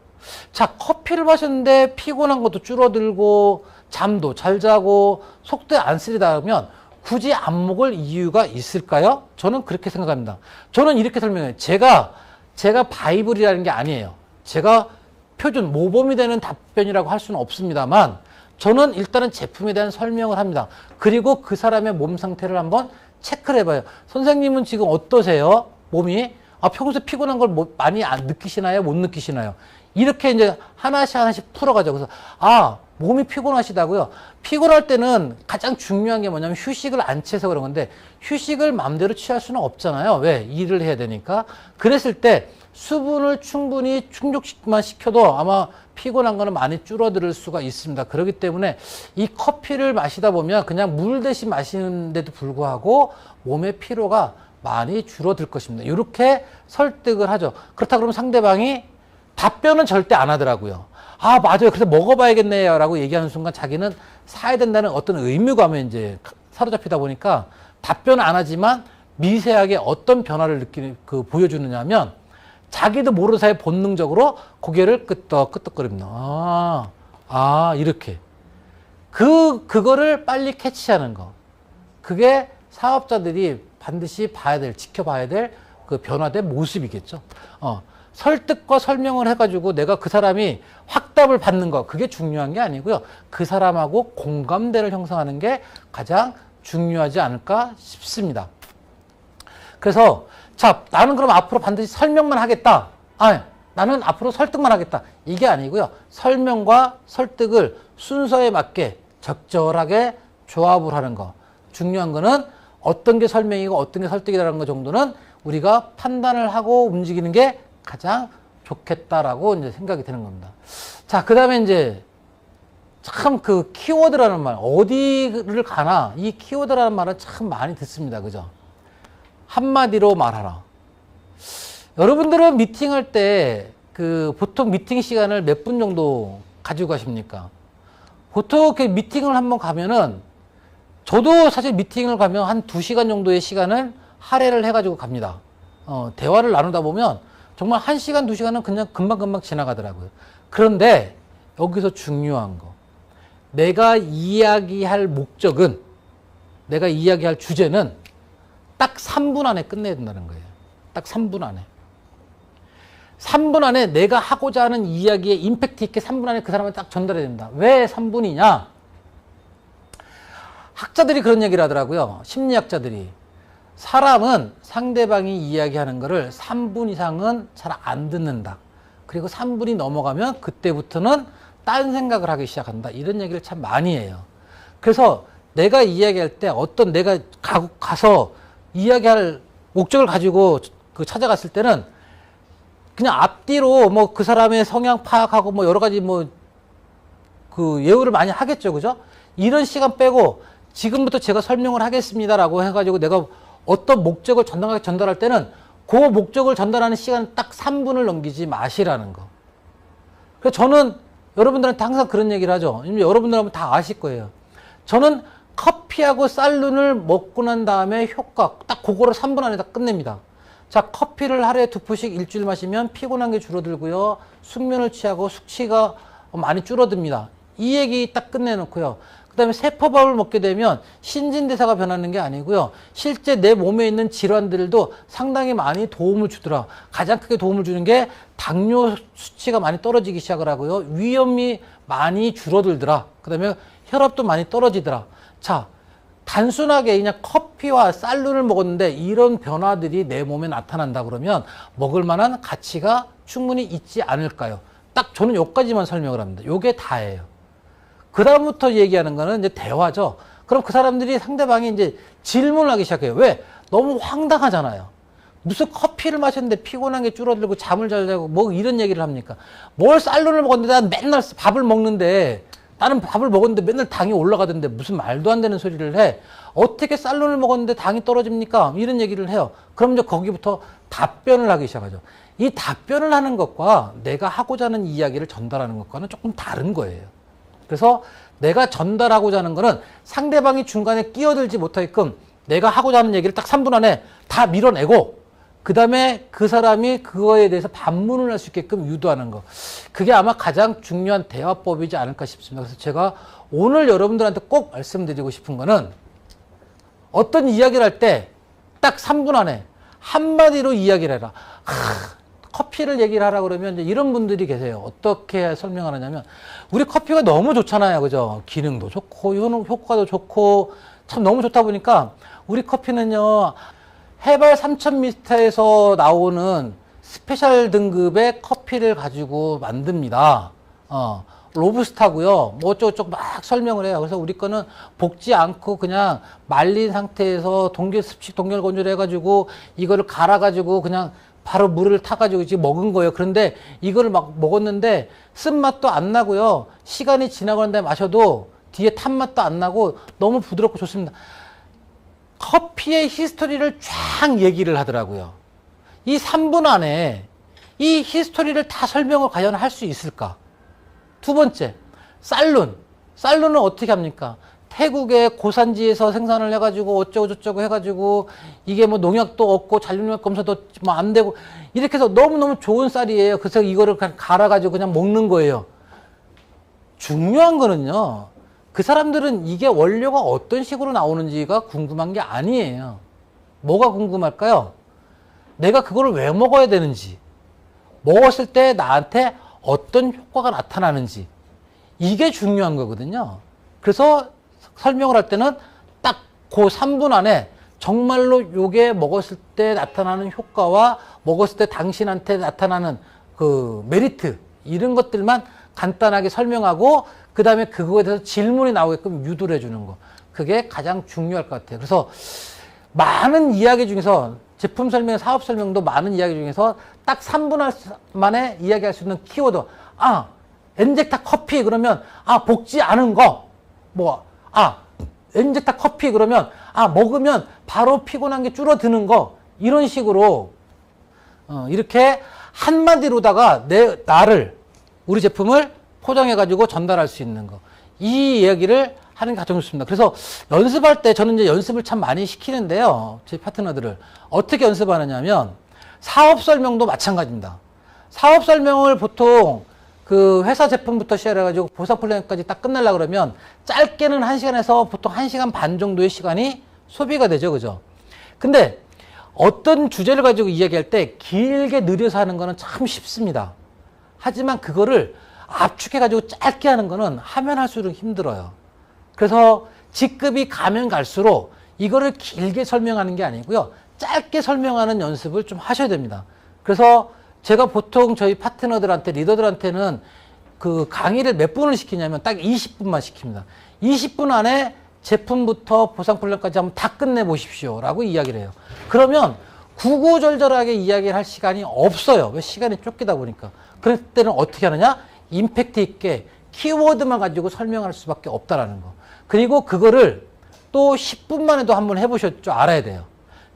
자, 커피를 마셨는데 피곤한 것도 줄어들고 잠도 잘 자고 속도 안 쓰리다 하면 굳이 안 먹을 이유가 있을까요? 저는 그렇게 생각합니다. 저는 이렇게 설명해요. 제가 바이블이라는 게 아니에요. 제가 표준 모범이 되는 답변이라고 할 수는 없습니다만 저는 일단은 제품에 대한 설명을 합니다. 그리고 그 사람의 몸 상태를 한번 체크를 해봐요. 선생님은 지금 어떠세요? 몸이? 평소에 피곤한 걸 많이 안 느끼시나요? 못 느끼시나요? 이렇게 이제 하나씩 풀어가죠. 그래서 몸이 피곤하시다고요? 피곤할 때는 가장 중요한 게 뭐냐면 휴식을 안 취해서 그런 건데 휴식을 마음대로 취할 수는 없잖아요. 왜? 일을 해야 되니까. 그랬을 때 수분을 충분히 충족만 시켜도 아마 피곤한 거는 많이 줄어들 수가 있습니다. 그렇기 때문에 이 커피를 마시다 보면 그냥 물 대신 마시는데도 불구하고 몸의 피로가 많이 줄어들 것입니다. 이렇게 설득을 하죠. 그렇다 그러면 상대방이 답변은 절대 안 하더라고요. 맞아요. 그래서 먹어봐야겠네요. 라고 얘기하는 순간 자기는 사야 된다는 어떤 의무감에 이제 사로잡히다 보니까 답변은 안 하지만 미세하게 어떤 변화를 보여주느냐 하면 자기도 모르는 사이에 본능적으로 고개를 끄덕끄덕거립니다. 이렇게. 그거를 빨리 캐치하는 거. 그게 사업자들이 반드시 지켜봐야 될 그 변화된 모습이겠죠. 설득과 설명을 해가지고 내가 그 사람이 확답을 받는 거, 그게 중요한 게 아니고요. 그 사람하고 공감대를 형성하는 게 가장 중요하지 않을까 싶습니다. 그래서 나는 그럼 앞으로 반드시 설명만 하겠다. 나는 앞으로 설득만 하겠다. 이게 아니고요. 설명과 설득을 순서에 맞게 적절하게 조합을 하는 거. 중요한 거는 어떤 게 설명이고 어떤 게 설득이라는 거 정도는 우리가 판단을 하고 움직이는 게 가장 좋겠다라고 이제 생각이 드는 겁니다. 자, 그 다음에 이제 참 그 키워드라는 말, 어디를 가나 이 키워드라는 말은 참 많이 듣습니다. 그죠? 한마디로 말하라. 여러분들은 미팅할 때 보통 미팅 시간을 몇 분 정도 가지고 가십니까? 보통 이렇게 미팅을 한번 가면은 저도 사실 미팅을 가면 한 2시간 정도의 시간을 할애를 해가지고 갑니다. 대화를 나누다 보면 정말 1시간, 2시간은 그냥 금방금방 지나가더라고요. 그런데 여기서 중요한 거. 내가 이야기할 목적은, 내가 이야기할 주제는 딱 3분 안에 끝내야 된다는 거예요. 딱 3분 안에. 3분 안에 내가 하고자 하는 이야기에 임팩트 있게 3분 안에 그 사람한테 딱 전달해야 된다. 왜 3분이냐? 학자들이 그런 얘기를 하더라고요. 심리학자들이. 사람은 상대방이 이야기하는 거를 3분 이상은 잘 안 듣는다. 그리고 3분이 넘어가면 그때부터는 딴 생각을 하기 시작한다. 이런 얘기를 참 많이 해요. 그래서 내가 이야기할 때 어떤 내가 가서 이야기할 목적을 가지고 그 찾아갔을 때는 그냥 앞뒤로 뭐 그 사람의 성향 파악하고 뭐 여러 가지 뭐 그 예우를 많이 하겠죠. 그죠? 이런 시간 빼고 지금부터 제가 설명을 하겠습니다라고 해가지고 내가 어떤 목적을 전달할 때는 그 목적을 전달하는 시간 딱 3분을 넘기지 마시라는 거. 그래서 저는 여러분들한테 항상 그런 얘기를 하죠. 여러분들 하면 다 아실 거예요. 저는 커피하고 쌀눈을 먹고 난 다음에 효과 딱 그거를 3분 안에 다 끝냅니다. 자, 커피를 하루에 2포씩 일주일 마시면 피곤한 게 줄어들고요. 숙면을 취하고 숙취가 많이 줄어듭니다. 이 얘기 딱 끝내놓고요. 그 다음에 세포밥을 먹게 되면 신진대사가 변하는 게 아니고요. 실제 내 몸에 있는 질환들도 상당히 많이 도움을 주더라. 가장 크게 도움을 주는 게 당뇨 수치가 많이 떨어지기 시작을 하고요. 위험이 많이 줄어들더라. 그 다음에 혈압도 많이 떨어지더라. 자, 단순하게 그냥 커피와 쌀눈을 먹었는데 이런 변화들이 내 몸에 나타난다 그러면 먹을 만한 가치가 충분히 있지 않을까요? 딱 저는 여기까지만 설명을 합니다. 요게 다예요. 그 다음부터 얘기하는 거는 이제 대화죠. 그럼 그 사람들이 상대방이 이제 질문을 하기 시작해요. 왜? 너무 황당하잖아요. 무슨 커피를 마셨는데 피곤한 게 줄어들고 잠을 잘 자고 뭐 이런 얘기를 합니까? 뭘 쌀눈을 먹었는데 난 맨날 밥을 먹는데 나는 밥을 먹었는데 맨날 당이 올라가던데 무슨 말도 안 되는 소리를 해. 어떻게 쌀눈을 먹었는데 당이 떨어집니까? 이런 얘기를 해요. 그럼 이제 거기부터 답변을 하기 시작하죠. 이 답변을 하는 것과 내가 하고자 하는 이야기를 전달하는 것과는 조금 다른 거예요. 그래서 내가 전달하고자 하는 거는 상대방이 중간에 끼어들지 못하게끔 내가 하고자 하는 얘기를 딱 3분 안에 다 밀어내고 그 다음에 그 사람이 그거에 대해서 반문을 할 수 있게끔 유도하는 거. 그게 아마 가장 중요한 대화법이지 않을까 싶습니다. 그래서 제가 오늘 여러분들한테 꼭 말씀드리고 싶은 거는 어떤 이야기를 할 때 딱 3분 안에 한마디로 이야기를 해라. 커피를 얘기를 하라 그러면 이제 이런 분들이 계세요. 어떻게 설명하느냐면 우리 커피가 너무 좋잖아요. 그죠? 기능도 좋고 효과도 좋고 참 너무 좋다 보니까 우리 커피는요. 해발 3000m에서 나오는 스페셜 등급의 커피를 가지고 만듭니다. 로부스타고요. 뭐 어쩌고저쩌고 막 설명을 해요. 그래서 우리 거는 볶지 않고 그냥 말린 상태에서 습식 동결 건조를 해가지고 이거를 갈아가지고 그냥 바로 물을 타가지고 지금 먹은 거예요. 그런데 이거를 막 먹었는데 쓴맛도 안 나고요. 시간이 지나고 난 다음에 마셔도 뒤에 탄맛도 안 나고 너무 부드럽고 좋습니다. 커피의 히스토리를 쫙 얘기를 하더라고요. 이 3분 안에 이 히스토리를 다 설명을 과연 할 수 있을까? 두 번째, 쌀눈. 쌀눈은 어떻게 합니까? 태국의 고산지에서 생산을 해가지고 어쩌고저쩌고 해가지고 이게 뭐 농약도 없고 잔류농약 검사도 뭐 안 되고 이렇게 해서 너무너무 좋은 쌀이에요. 그래서 이거를 그냥 갈아가지고 그냥 먹는 거예요. 중요한 거는요. 그 사람들은 이게 원료가 어떤 식으로 나오는지가 궁금한 게 아니에요. 뭐가 궁금할까요? 내가 그거를 왜 먹어야 되는지, 먹었을 때 나한테 어떤 효과가 나타나는지, 이게 중요한 거거든요. 그래서 설명을 할 때는 딱 그 3분 안에 정말로 요게 먹었을 때 나타나는 효과와 먹었을 때 당신한테 나타나는 그 메리트, 이런 것들만 간단하게 설명하고 그 다음에 그거에 대해서 질문이 나오게끔 유도를 해주는 거. 그게 가장 중요할 것 같아요. 그래서 많은 이야기 중에서 제품 설명, 사업 설명도 많은 이야기 중에서 딱 3분 만에 이야기할 수 있는 키워드. 엔젝타 커피 그러면 볶지 않은 거. 엔젝타 커피 그러면 먹으면 바로 피곤한 게 줄어드는 거. 이런 식으로 이렇게 한마디로다가 우리 제품을 포장해가지고 전달할 수 있는 거. 이 이야기를 하는 게 가장 좋습니다. 그래서 연습할 때 저는 이제 연습을 참 많이 시키는데요. 제 파트너들을. 어떻게 연습하느냐면 사업 설명도 마찬가지입니다. 사업 설명을 보통 그 회사 제품부터 시작해가지고 보상 플랜까지 딱 끝내려고 그러면 짧게는 1시간에서 보통 1시간 반 정도의 시간이 소비가 되죠. 그죠? 근데 어떤 주제를 가지고 이야기할 때 길게 느려서 하는 거는 참 쉽습니다. 하지만 그거를 압축해가지고 짧게 하는 거는 하면 할수록 힘들어요. 그래서 직급이 가면 갈수록 이거를 길게 설명하는 게 아니고요. 짧게 설명하는 연습을 좀 하셔야 됩니다. 그래서 제가 보통 저희 파트너들한테, 리더들한테는 그 강의를 몇 분을 시키냐면 딱 20분만 시킵니다. 20분 안에 제품부터 보상 플랜까지 한번 다 끝내보십시오. 라고 이야기를 해요. 그러면 구구절절하게 이야기를 할 시간이 없어요. 왜? 시간이 쫓기다 보니까. 그럴 때는 어떻게 하느냐? 임팩트 있게 키워드만 가지고 설명할 수밖에 없다라는 거. 그리고 그거를 또 10분 만에도 한번 해보실 줄 알아야 돼요.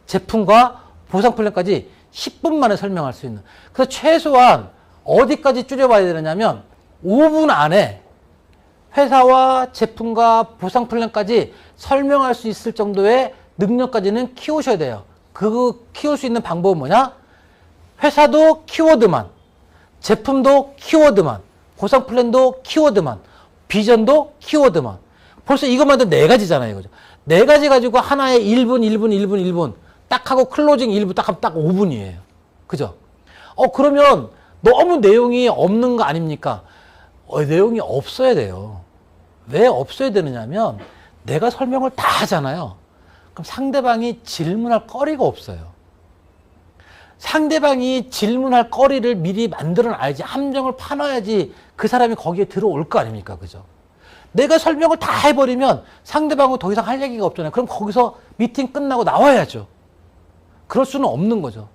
제품과 보상 플랜까지 10분 만에 설명할 수 있는. 그래서 최소한 어디까지 줄여봐야 되느냐면 5분 안에 회사와 제품과 보상 플랜까지 설명할 수 있을 정도의 능력까지는 키우셔야 돼요. 그 키울 수 있는 방법은 뭐냐? 회사도 키워드만, 제품도 키워드만, 보상 플랜도 키워드만, 비전도 키워드만. 벌써 이것만 해도 4가지잖아요. 그죠? 4가지 가지고 하나에 1분, 1분, 1분, 1분 딱 하고 클로징 1분 딱 하면 딱 5분이에요. 그죠? 그러면 너무 내용이 없는 거 아닙니까? 내용이 없어야 돼요. 왜 없어야 되느냐면 내가 설명을 다 하잖아요. 그럼 상대방이 질문할 거리가 없어요. 상대방이 질문할 거리를 미리 만들어놔야지, 함정을 파놔야지 그 사람이 거기에 들어올 거 아닙니까? 그죠? 내가 설명을 다 해버리면 상대방은 더 이상 할 얘기가 없잖아요. 그럼 거기서 미팅 끝나고 나와야죠. 그럴 수는 없는 거죠.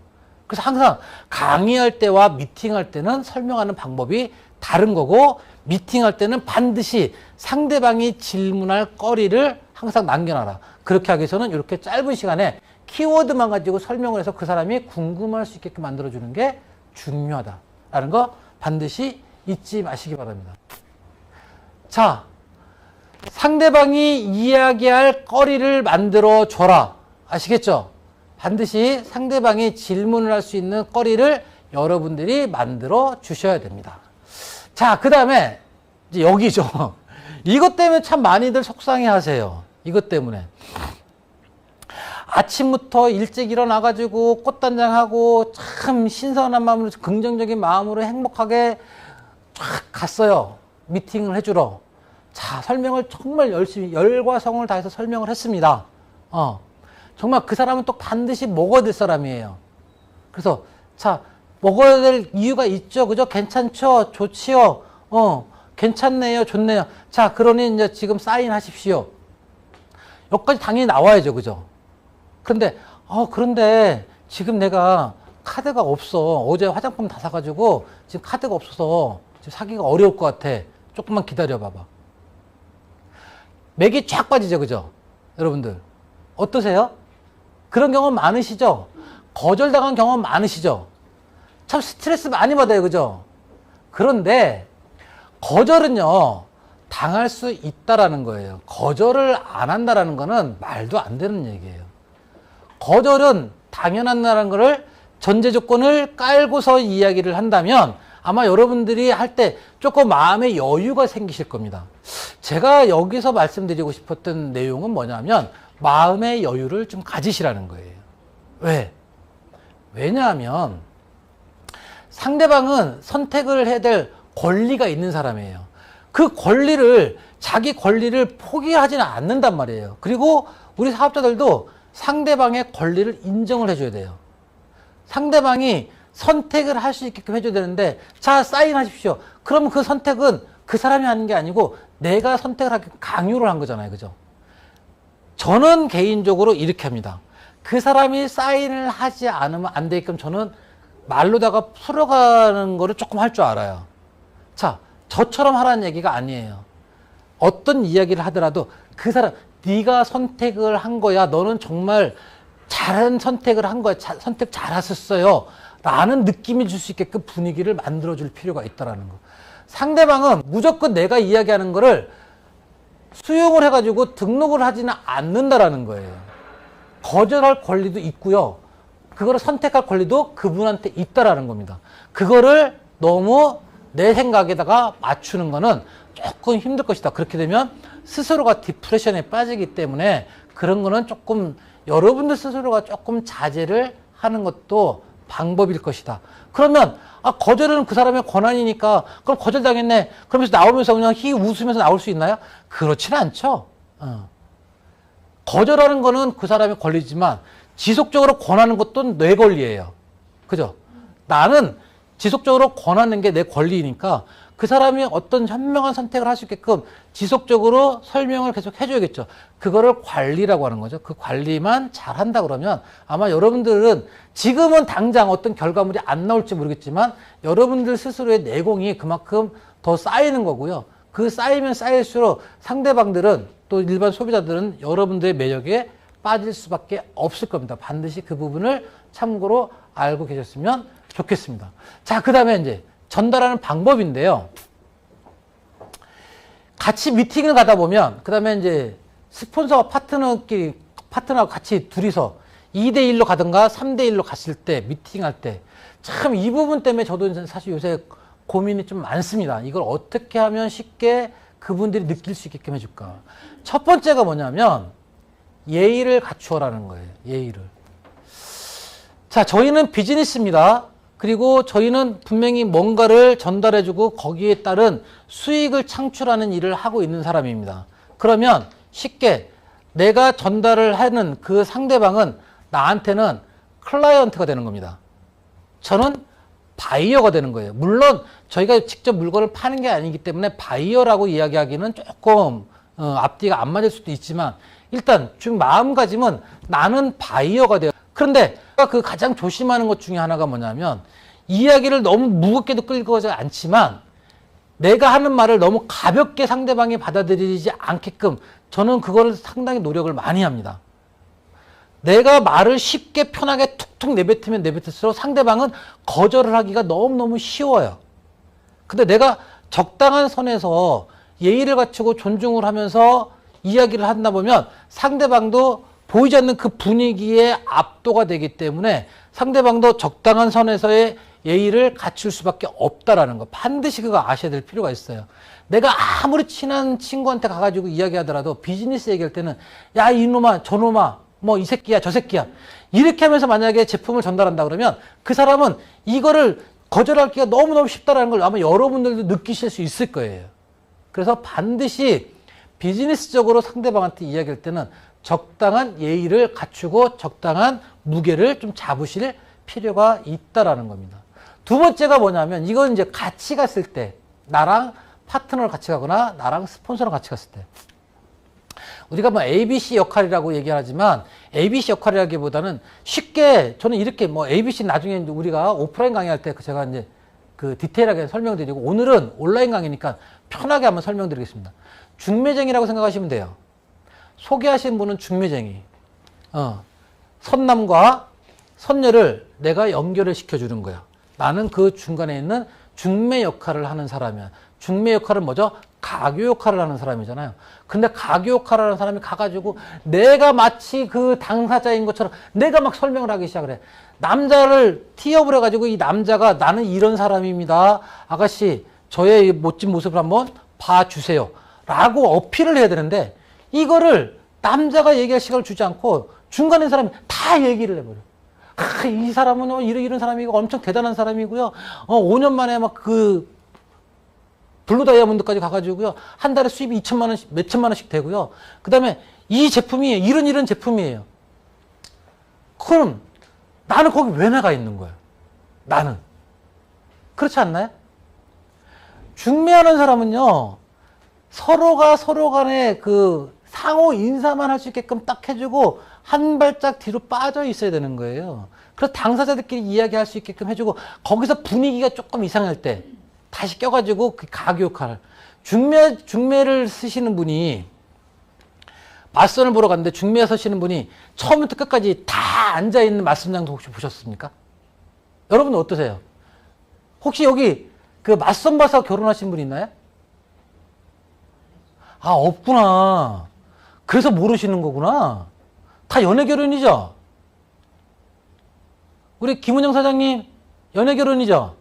그래서 항상 강의할 때와 미팅할 때는 설명하는 방법이 다른 거고, 미팅할 때는 반드시 상대방이 질문할 거리를 항상 남겨놔라. 그렇게 하기 위해서는 이렇게 짧은 시간에 키워드만 가지고 설명을 해서 그 사람이 궁금할 수 있게끔 만들어주는 게 중요하다라는 거 반드시 잊지 마시기 바랍니다. 자, 상대방이 이야기할 거리를 만들어 줘라. 아시겠죠? 반드시 상대방이 질문을 할 수 있는 거리를 여러분들이 만들어 주셔야 됩니다. 자, 그 다음에 이제 여기죠. 이것 때문에 참 많이들 속상해 하세요. 이것 때문에. 아침부터 일찍 일어나가지고 꽃단장하고 참 신선한 마음으로, 긍정적인 마음으로 행복하게 쫙 갔어요. 미팅을 해주러. 자, 설명을 정말 열심히, 열과 성을 다해서 설명을 했습니다. 정말 그 사람은 또 반드시 먹어야 될 사람이에요. 그래서, 자, 먹어야 될 이유가 있죠. 그죠? 괜찮죠? 좋지요? 괜찮네요. 좋네요. 자, 그러니 이제 지금 사인하십시오. 여기까지 당연히 나와야죠. 그죠? 그런데 지금 내가 카드가 없어. 어제 화장품 다 사가지고 지금 카드가 없어서 지금 사기가 어려울 것 같아. 조금만 기다려봐봐. 맥이 쫙 빠지죠. 그죠? 여러분들. 어떠세요? 그런 경험 많으시죠? 거절당한 경험 많으시죠? 참 스트레스 많이 받아요. 그죠? 그런데 거절은요, 당할 수 있다라는 거예요. 거절을 안 한다라는 거는 말도 안 되는 얘기예요. 거절은 당연한다는 거를 전제 조건을 깔고서 이야기를 한다면 아마 여러분들이 할 때 조금 마음의 여유가 생기실 겁니다. 제가 여기서 말씀드리고 싶었던 내용은 뭐냐면 마음의 여유를 좀 가지시라는 거예요. 왜? 왜냐하면 상대방은 선택을 해야 될 권리가 있는 사람이에요. 그 권리를, 자기 권리를 포기하지는 않는단 말이에요. 그리고 우리 사업자들도 상대방의 권리를 인정을 해줘야 돼요. 상대방이 선택을 할 수 있게끔 해줘야 되는데, 자, 사인하십시오. 그러면 그 선택은 그 사람이 하는 게 아니고 내가 선택을 하게끔 강요를 한 거잖아요. 그죠? 저는 개인적으로 이렇게 합니다. 그 사람이 사인을 하지 않으면 안 되게끔 저는 말로다가 풀어가는 거를 조금 할 줄 알아요. 자, 저처럼 하라는 얘기가 아니에요. 어떤 이야기를 하더라도 그 사람, 네가 선택을 한 거야. 너는 정말 잘한 선택을 한 거야. 선택 잘하셨어요. 라는 느낌을 줄 수 있게끔 분위기를 만들어줄 필요가 있다는 거. 상대방은 무조건 내가 이야기하는 거를 수용을 해가지고 등록을 하지는 않는다라는 거예요. 거절할 권리도 있고요. 그거를 선택할 권리도 그분한테 있다라는 겁니다. 그거를 너무 내 생각에다가 맞추는 거는 조금 힘들 것이다. 그렇게 되면 스스로가 디프레션에 빠지기 때문에 그런 거는 조금 여러분들 스스로가 조금 자제를 하는 것도 방법일 것이다. 그러면 거절은 그 사람의 권한이니까 그럼 거절당했네. 그러면서 나오면서 그냥 웃으면서 나올 수 있나요? 그렇지는 않죠. 거절하는 거는 그 사람의 권리지만 지속적으로 권하는 것도 내 권리예요. 그죠? 나는 지속적으로 권하는 게 내 권리니까 그 사람이 어떤 현명한 선택을 할 수 있게끔 지속적으로 설명을 계속 해줘야겠죠. 그거를 관리라고 하는 거죠. 그 관리만 잘한다 그러면 아마 여러분들은 지금은 당장 어떤 결과물이 안 나올지 모르겠지만 여러분들 스스로의 내공이 그만큼 더 쌓이는 거고요. 그 쌓이면 쌓일수록 상대방들은 또 일반 소비자들은 여러분들의 매력에 빠질 수밖에 없을 겁니다. 반드시 그 부분을 참고로 알고 계셨으면 좋겠습니다. 자, 그 다음에 이제 전달하는 방법인데요. 같이 미팅을 가다 보면, 그 다음에 이제 스폰서와 파트너하고 같이 둘이서 2대1로 가든가 3대1로 갔을 때, 미팅할 때, 참 이 부분 때문에 저도 사실 요새 고민이 좀 많습니다. 이걸 어떻게 하면 쉽게 그분들이 느낄 수 있게끔 해줄까. 첫 번째가 뭐냐면, 예의를 갖추어라는 거예요. 예의를. 자, 저희는 비즈니스입니다. 그리고 저희는 분명히 뭔가를 전달해주고 거기에 따른 수익을 창출하는 일을 하고 있는 사람입니다. 그러면 쉽게 내가 전달을 하는 그 상대방은 나한테는 클라이언트가 되는 겁니다. 저는 바이어가 되는 거예요. 물론 저희가 직접 물건을 파는 게 아니기 때문에 바이어라고 이야기하기는 조금 앞뒤가 안 맞을 수도 있지만 일단 지금 마음가짐은 나는 바이어가 돼요. 그런데 그 가장 조심하는 것 중에 하나가 뭐냐면 이야기를 너무 무겁게도 끌고 가지 않지만 내가 하는 말을 너무 가볍게 상대방이 받아들이지 않게끔 저는 그거를 상당히 노력을 많이 합니다. 내가 말을 쉽게 편하게 툭툭 내뱉으면 내뱉을수록 상대방은 거절을 하기가 너무너무 쉬워요. 근데 내가 적당한 선에서 예의를 갖추고 존중을 하면서 이야기를 한다 보면 상대방도 보이지 않는 그 분위기에 압도가 되기 때문에 상대방도 적당한 선에서의 예의를 갖출 수밖에 없다라는 거. 반드시 그거 아셔야 될 필요가 있어요. 내가 아무리 친한 친구한테 가가지고 이야기하더라도 비즈니스 얘기할 때는 야, 이놈아, 저놈아, 뭐 이 새끼야, 저 새끼야. 이렇게 하면서 만약에 제품을 전달한다 그러면 그 사람은 이거를 거절하기가 너무너무 쉽다라는 걸 아마 여러분들도 느끼실 수 있을 거예요. 그래서 반드시 비즈니스적으로 상대방한테 이야기할 때는 적당한 예의를 갖추고 적당한 무게를 좀 잡으실 필요가 있다라는 겁니다. 두 번째가 뭐냐면 이건 이제 같이 갔을 때 나랑 파트너를 같이 가거나 나랑 스폰서랑 같이 갔을 때 우리가 뭐 ABC 역할이라고 얘기하지만 ABC 역할이라기보다는 쉽게 저는 이렇게 뭐 ABC 나중에 우리가 오프라인 강의할 때 제가 이제 그 디테일하게 설명드리고 오늘은 온라인 강의니까 편하게 한번 설명드리겠습니다. 중매쟁이라고 생각하시면 돼요. 소개하신 분은 중매쟁이. 선남과 선녀를 내가 연결을 시켜주는 거야. 나는 그 중간에 있는 중매 역할을 하는 사람이야. 중매 역할은 뭐죠? 가교 역할을 하는 사람이잖아요. 근데 가교 역할을 하는 사람이 가가지고 내가 마치 그 당사자인 것처럼 내가 막 설명을 하기 시작을 해. 남자를 티업을 해가지고 이 남자가 나는 이런 사람입니다. 아가씨, 저의 멋진 모습을 한번 봐주세요. 라고 어필을 해야 되는데 이거를 남자가 얘기할 시간을 주지 않고 중간에 사람이 다 얘기를 해버려. 이 사람은 이런 사람이고 엄청 대단한 사람이고요. 5년 만에 막 그 블루 다이아몬드까지 가가지고요. 한 달에 수입이 2천만 원씩, 몇천만 원씩 되고요. 그 다음에 이 제품이 이런 제품이에요. 그럼 나는 거기 왜 나가 있는 거야? 나는. 그렇지 않나요? 중매하는 사람은요. 서로가 서로 간에 그 상호 인사만 할 수 있게끔 딱 해주고 한 발짝 뒤로 빠져 있어야 되는 거예요. 그래서 당사자들끼리 이야기할 수 있게끔 해주고 거기서 분위기가 조금 이상할 때 다시 껴가지고 그 가교 역할을 중매를 쓰시는 분이 맞선을 보러 갔는데 중매에 서시는 분이 처음부터 끝까지 다 앉아있는 맞선장도 혹시 보셨습니까? 여러분 어떠세요? 혹시 여기 그 맞선 봐서 결혼하신 분 있나요? 아, 없구나. 그래서 모르시는 거구나. 다 연애 결혼이죠? 우리 김은영 사장님, 연애 결혼이죠?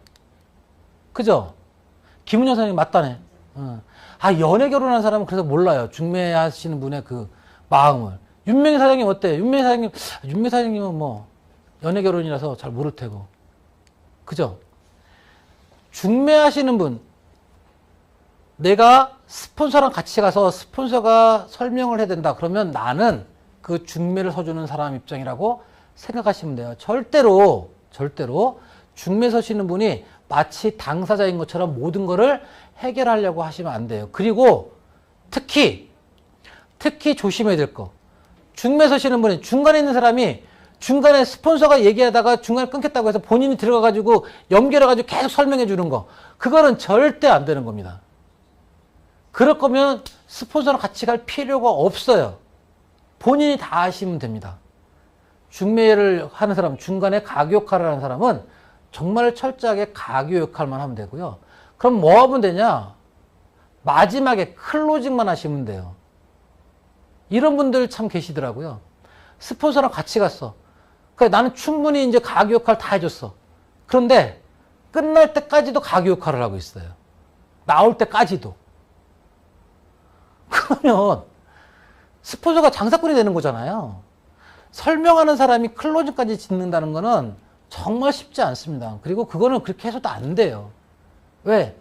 그죠? 김은영 사장님 맞다네. 아, 연애 결혼한 사람은 그래서 몰라요. 중매하시는 분의 그 마음을. 윤명희 사장님 어때요? 윤명희 사장님은 뭐, 연애 결혼이라서 잘 모를 테고. 그죠? 중매하시는 분, 내가 스폰서랑 같이 가서 스폰서가 설명을 해야 된다. 그러면 나는 그 중매를 서주는 사람 입장이라고 생각하시면 돼요. 절대로 중매 서시는 분이 마치 당사자인 것처럼 모든 거를 해결하려고 하시면 안 돼요. 그리고 특히 조심해야 될 거. 중매 서시는 분이 중간에 있는 사람이 중간에 스폰서가 얘기하다가 중간에 끊겼다고 해서 본인이 들어가가지고 연결해가지고 계속 설명해 주는 거. 그거는 절대 안 되는 겁니다. 그럴 거면 스폰서랑 같이 갈 필요가 없어요. 본인이 다 하시면 됩니다. 중매를 하는 사람, 중간에 가교 역할을 하는 사람은 정말 철저하게 가교 역할만 하면 되고요. 그럼 뭐 하면 되냐? 마지막에 클로징만 하시면 돼요. 이런 분들 참 계시더라고요. 스폰서랑 같이 갔어. 그러니까 나는 충분히 이제 가교 역할 다 해줬어. 그런데 끝날 때까지도 가교 역할을 하고 있어요. 나올 때까지도. 그러면 스폰서가 장사꾼이 되는 거잖아요. 설명하는 사람이 클로징까지 짓는다는 거는 정말 쉽지 않습니다. 그리고 그거는 그렇게 해서도 안 돼요. 왜?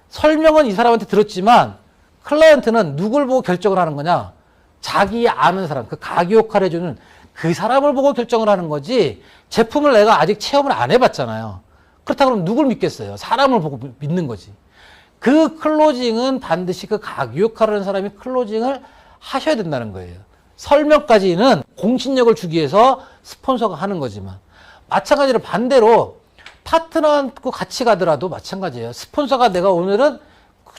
설명은 이 사람한테 들었지만 클라이언트는 누굴 보고 결정을 하는 거냐? 자기 아는 사람, 그 가교 역할을 해주는 그 사람을 보고 결정을 하는 거지 제품을 내가 아직 체험을 안 해봤잖아요. 그렇다고 그러면 누굴 믿겠어요? 사람을 보고 믿는 거지. 그 클로징은 반드시 그 가교 역할을 하는 사람이 클로징을 하셔야 된다는 거예요. 설명까지는 공신력을 주기 위해서 스폰서가 하는 거지만 마찬가지로 반대로 파트너하고 같이 가더라도 마찬가지예요. 스폰서가 내가 오늘은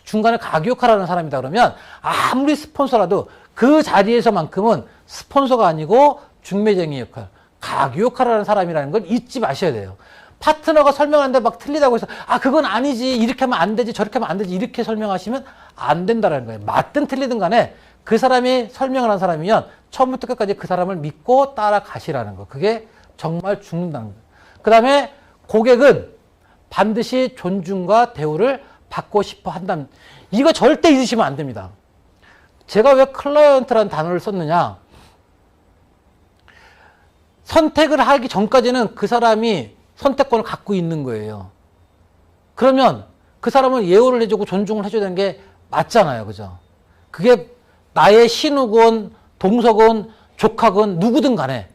중간에 가교 역할을 하는 사람이다 그러면 아무리 스폰서라도 그 자리에서만큼은 스폰서가 아니고 중매쟁이 역할, 가교 역할을 하는 사람이라는 걸 잊지 마셔야 돼요. 파트너가 설명하는데 막 틀리다고 해서 그건 아니지, 이렇게 하면 안 되지, 저렇게 하면 안 되지, 이렇게 설명하시면 안 된다는 거예요. 맞든 틀리든 간에 그 사람이 설명을 한 사람이면 처음부터 끝까지 그 사람을 믿고 따라가시라는 거. 그게 정말 죽는다는 거예요. 그 다음에 고객은 반드시 존중과 대우를 받고 싶어 한다면 이거 절대 잊으시면 안 됩니다. 제가 왜 클라이언트라는 단어를 썼느냐? 선택을 하기 전까지는 그 사람이 선택권을 갖고 있는 거예요. 그러면 그 사람을 예우를 해주고 존중을 해줘야 되는 게 맞잖아요. 그죠? 그게 나의 신우건, 동서건, 조카건, 누구든 간에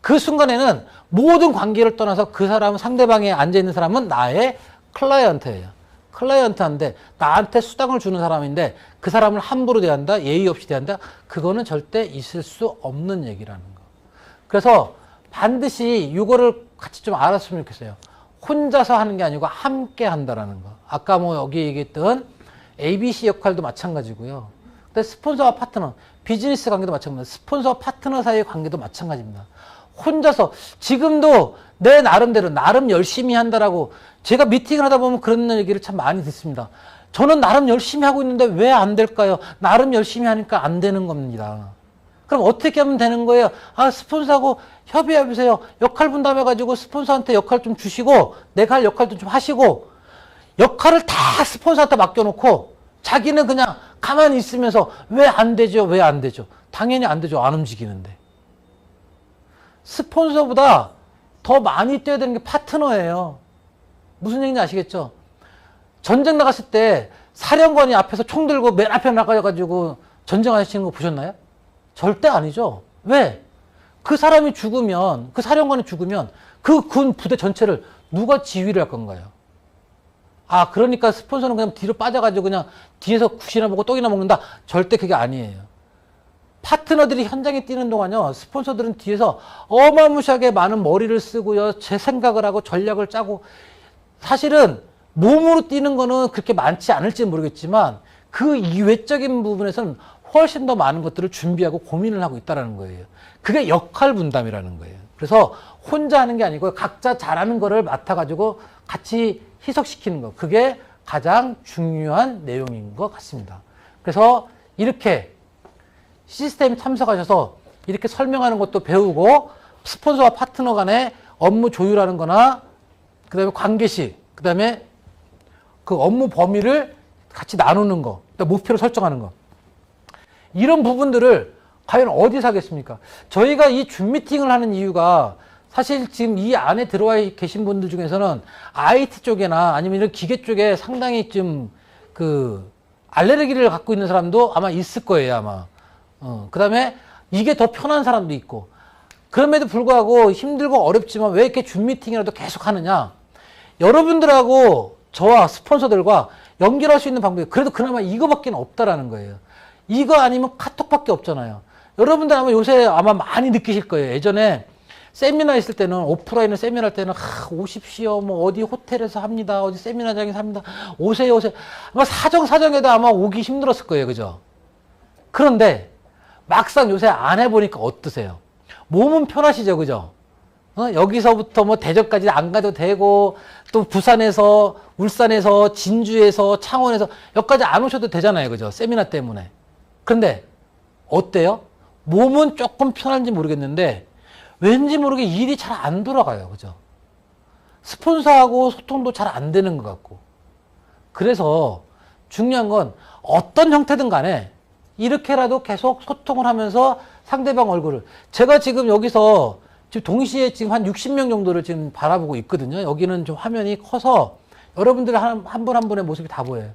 그 순간에는 모든 관계를 떠나서 그 사람, 상대방에 앉아있는 사람은 나의 클라이언트예요. 클라이언트인데 나한테 수당을 주는 사람인데 그 사람을 함부로 대한다, 예의 없이 대한다, 그거는 절대 있을 수 없는 얘기라는 거. 그래서 반드시 이거를 같이 좀 알았으면 좋겠어요. 혼자서 하는 게 아니고 함께 한다라는 거. 아까 뭐 여기 얘기했던 ABC 역할도 마찬가지고요. 근데 스폰서와 파트너, 비즈니스 관계도 마찬가지입니다. 스폰서와 파트너 사이의 관계도 마찬가지입니다. 혼자서 지금도 내 나름대로 나름 열심히 한다라고 제가 미팅을 하다 보면 그런 얘기를 참 많이 듣습니다. 저는 나름 열심히 하고 있는데 왜 안 될까요? 나름 열심히 하니까 안 되는 겁니다. 그럼 어떻게 하면 되는 거예요? 스폰서하고 협의해보세요. 역할 분담해가지고 스폰서한테 역할 좀 주시고 내가 할 역할도 좀 하시고 역할을 다 스폰서한테 맡겨놓고 자기는 그냥 가만히 있으면서 왜 안 되죠? 왜 안 되죠? 당연히 안 되죠. 안 움직이는데. 스폰서보다 더 많이 뛰어야 되는 게 파트너예요. 무슨 얘기인지 아시겠죠? 전쟁 나갔을 때 사령관이 앞에서 총 들고 맨 앞에 나가가지고 전쟁하시는 거 보셨나요? 절대 아니죠. 왜? 그 사람이 죽으면, 그 사령관이 죽으면 그 군 부대 전체를 누가 지휘를 할 건가요? 그러니까 스폰서는 그냥 뒤로 빠져가지고 그냥 뒤에서 굿이나 먹고 떡이나 먹는다. 절대 그게 아니에요. 파트너들이 현장에 뛰는 동안요, 스폰서들은 뒤에서 어마무시하게 많은 머리를 쓰고요, 제 생각을 하고 전략을 짜고, 사실은 몸으로 뛰는 거는 그렇게 많지 않을지 모르겠지만 그 이외적인 부분에서는 훨씬 더 많은 것들을 준비하고 고민을 하고 있다는 거예요. 그게 역할 분담이라는 거예요. 그래서 혼자 하는 게 아니고 각자 잘하는 거를 맡아가지고 같이 희석시키는 거. 그게 가장 중요한 내용인 것 같습니다. 그래서 이렇게 시스템에 참석하셔서 이렇게 설명하는 것도 배우고 스폰서와 파트너 간의 업무 조율하는 거나 그 다음에 관계식, 그 다음에 그 업무 범위를 같이 나누는 거, 목표를 설정하는 거. 이런 부분들을 과연 어디서 하겠습니까? 저희가 이 줌 미팅을 하는 이유가 사실 지금 이 안에 들어와 계신 분들 중에서는 IT 쪽이나 아니면 이런 기계 쪽에 상당히 좀 그 알레르기를 갖고 있는 사람도 아마 있을 거예요, 아마. 그 다음에 이게 더 편한 사람도 있고. 그럼에도 불구하고 힘들고 어렵지만 왜 이렇게 줌 미팅이라도 계속 하느냐? 여러분들하고 저와 스폰서들과 연결할 수 있는 방법이 그래도 그나마 이거밖에 없다라는 거예요. 이거 아니면 카톡밖에 없잖아요. 여러분들 아마 요새 아마 많이 느끼실 거예요. 예전에 세미나 있을 때는, 오프라인을 세미나 할 때는 오십시오, 뭐 어디 호텔에서 합니다, 어디 세미나장에서 합니다, 오세요. 아마 사정에도 아마 오기 힘들었을 거예요. 그죠? 그런데 막상 요새 안 해보니까 어떠세요? 몸은 편하시죠? 그죠? 여기서부터 뭐 대전까지 안 가도 되고, 또 부산에서, 울산에서, 진주에서, 창원에서 여기까지 안 오셔도 되잖아요. 그죠? 세미나 때문에. 그런데 어때요? 몸은 조금 편한지 모르겠는데 왠지 모르게 일이 잘 안 돌아가요. 그죠? 스폰서하고 소통도 잘 안 되는 것 같고. 그래서 중요한 건 어떤 형태든 간에 이렇게라도 계속 소통을 하면서 상대방 얼굴을, 제가 지금 여기서 지금 동시에 지금 한 60명 정도를 지금 바라보고 있거든요. 여기는 좀 화면이 커서 여러분들 한 분 한 분의 모습이 다 보여요.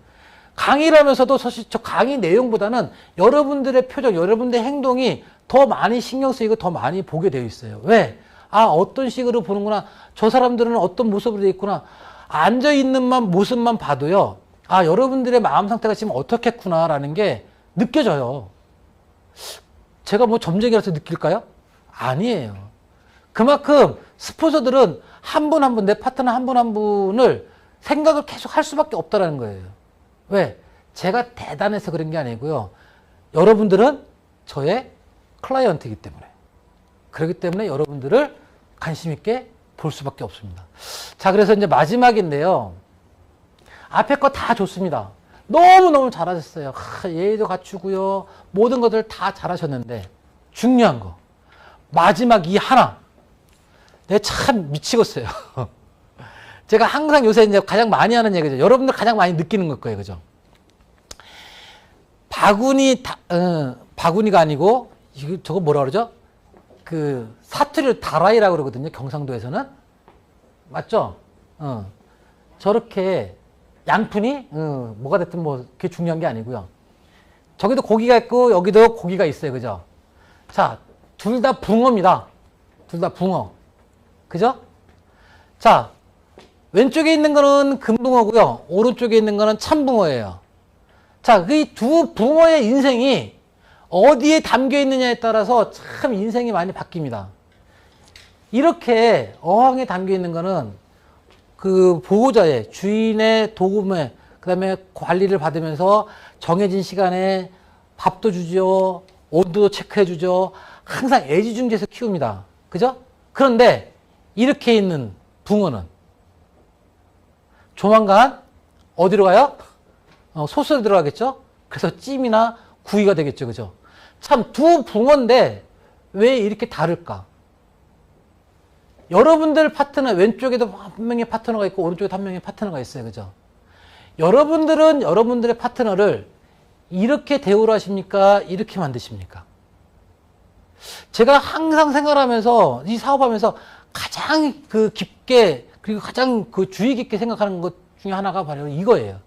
강의를 하면서도 사실 저 강의 내용보다는 여러분들의 표정, 여러분들의 행동이 더 많이 신경 쓰이고 더 많이 보게 되어 있어요. 왜? 아, 어떤 식으로 보는구나. 저 사람들은 어떤 모습으로 되어 있구나. 앉아있는 모습만 봐도요. 아, 여러분들의 마음 상태가 지금 어떻겠구나라는 게 느껴져요. 제가 뭐 점쟁이라서 느낄까요? 아니에요. 그만큼 스폰서들은 한 분 한 분, 내 파트너 한 분 한 분을 생각을 계속 할 수밖에 없다는 거예요. 왜? 제가 대단해서 그런 게 아니고요. 여러분들은 저의 클라이언트이기 때문에. 그렇기 때문에 여러분들을 관심 있게 볼 수밖에 없습니다. 자, 그래서 이제 마지막인데요. 앞에 거 다 좋습니다. 너무너무 잘하셨어요. 예의도 갖추고요. 모든 것들 다 잘하셨는데 중요한 거. 마지막 이 하나. 내가 참 미치겠어요. 제가 항상 요새 이제 가장 많이 하는 얘기죠. 여러분들 가장 많이 느끼는 걸 거예요. 그죠? 바구니가 아니고, 저거 뭐라 그러죠? 그, 사투리를 다라이라고 그러거든요. 경상도에서는. 맞죠? 저렇게 양푼이, 뭐가 됐든 뭐, 그게 중요한 게 아니고요. 저기도 고기가 있고, 여기도 고기가 있어요. 그죠? 자, 둘 다 붕어입니다. 둘 다 붕어. 그죠? 자, 왼쪽에 있는 거는 금붕어고요. 오른쪽에 있는 거는 참붕어예요. 자, 그 두 붕어의 인생이 어디에 담겨 있느냐에 따라서 참 인생이 많이 바뀝니다. 이렇게 어항에 담겨 있는 거는 그 보호자의, 주인의 도움에, 그 다음에 관리를 받으면서 정해진 시간에 밥도 주죠. 온도도 체크해 주죠. 항상 애지중지해서 키웁니다. 그죠? 그런데 이렇게 있는 붕어는 조만간 어디로 가요? 소스로 들어가겠죠? 그래서 찜이나 구이가 되겠죠. 그죠? 참 두 붕어인데 왜 이렇게 다를까? 여러분들 파트너, 왼쪽에도 한 명의 파트너가 있고 오른쪽에도 한 명의 파트너가 있어요. 그죠? 여러분들은 여러분들의 파트너를 이렇게 대우를 하십니까? 이렇게 만드십니까? 제가 항상 생각하면서, 이 사업하면서 가장 그 깊게, 그리고 가장 그 주의 깊게 생각하는 것 중에 하나가 바로 이거예요.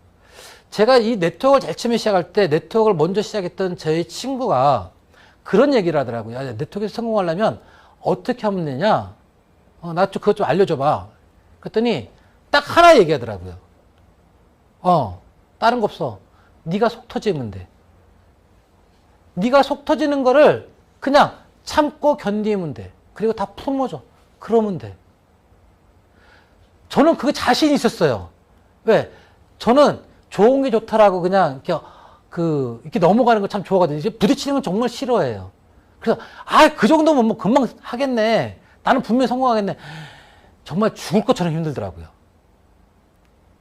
제가 이 네트워크를 제일 처음에 시작할 때 네트워크를 먼저 시작했던 저희 친구가 그런 얘기를 하더라고요. 야, 네트워크에서 성공하려면 어떻게 하면 되냐? 나 좀 그것 좀 알려줘봐. 그랬더니 딱 하나 얘기하더라고요. 다른 거 없어. 네가 속 터지면 돼. 네가 속 터지는 거를 그냥 참고 견디면 돼. 그리고 다 품어줘. 그러면 돼. 저는 그게 자신이 있었어요. 왜? 저는 좋은 게 좋다라고 그냥 이렇게 넘어가는 걸 참 좋아하거든요. 이제 부딪히는 건 정말 싫어해요. 그래서 그 정도면 뭐 금방 하겠네. 나는 분명히 성공하겠네. 정말 죽을 것처럼 힘들더라고요.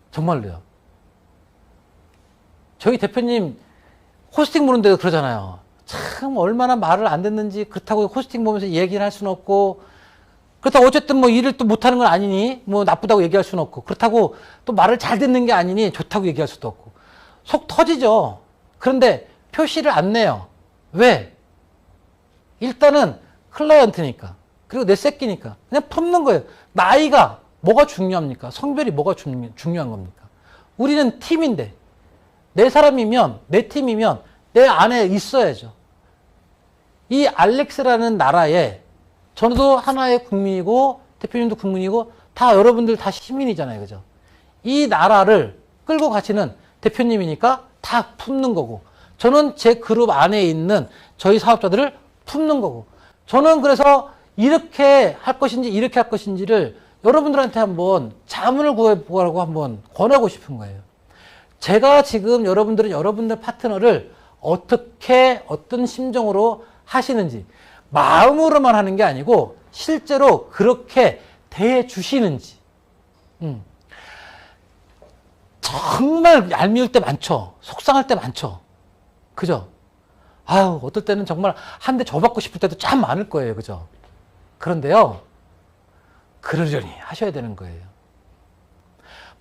정말로요. 저희 대표님 호스팅 보는데도 그러잖아요. 참 얼마나 말을 안 듣는지. 그렇다고 호스팅 보면서 얘기를 할 수는 없고, 그렇다고 어쨌든 뭐 일을 또 못하는 건 아니니 뭐 나쁘다고 얘기할 수는 없고, 그렇다고 또 말을 잘 듣는 게 아니니 좋다고 얘기할 수도 없고. 속 터지죠. 그런데 표시를 안 내요. 왜? 일단은 클라이언트니까, 그리고 내 새끼니까 그냥 품는 거예요. 나이가 뭐가 중요합니까? 성별이 뭐가 중요한 겁니까? 우리는 팀인데, 내 사람이면, 내 팀이면 내 안에 있어야죠. 이 알렉스라는 나라에 저도 하나의 국민이고 대표님도 국민이고 다 여러분들 다 시민이잖아요. 그죠? 이 나라를 끌고 가시는 대표님이니까 다 품는 거고, 저는 제 그룹 안에 있는 저희 사업자들을 품는 거고, 저는 그래서 이렇게 할 것인지 이렇게 할 것인지를 여러분들한테 한번 자문을 구해보라고 한번 권하고 싶은 거예요. 제가 지금 여러분들은 여러분들 파트너를 어떻게 어떤 심정으로 하시는지, 마음으로만 하는 게 아니고 실제로 그렇게 대해 주시는지. 정말 얄미울 때 많죠. 속상할 때 많죠. 그죠? 아유, 어떨 때는 정말 한 대 줘받고 싶을 때도 참 많을 거예요. 그죠? 그런데요, 그러려니 하셔야 되는 거예요.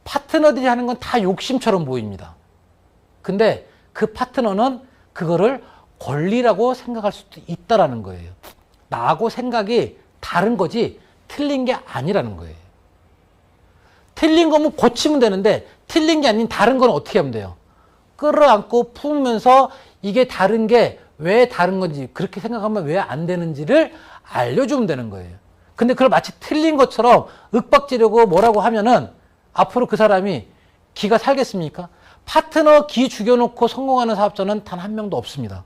파트너들이 하는 건 다 욕심처럼 보입니다. 근데 그 파트너는 그거를 권리라고 생각할 수도 있다라는 거예요. 나하고 생각이 다른 거지 틀린 게 아니라는 거예요. 틀린 거면 고치면 되는데 틀린 게 아닌 다른 건 어떻게 하면 돼요? 끌어안고 품으면서 이게 다른 게 왜 다른 건지, 그렇게 생각하면 왜 안 되는지를 알려주면 되는 거예요. 근데 그걸 마치 틀린 것처럼 윽박지르고 뭐라고 하면은 앞으로 그 사람이 기가 살겠습니까? 파트너 기 죽여놓고 성공하는 사업자는 단 한 명도 없습니다.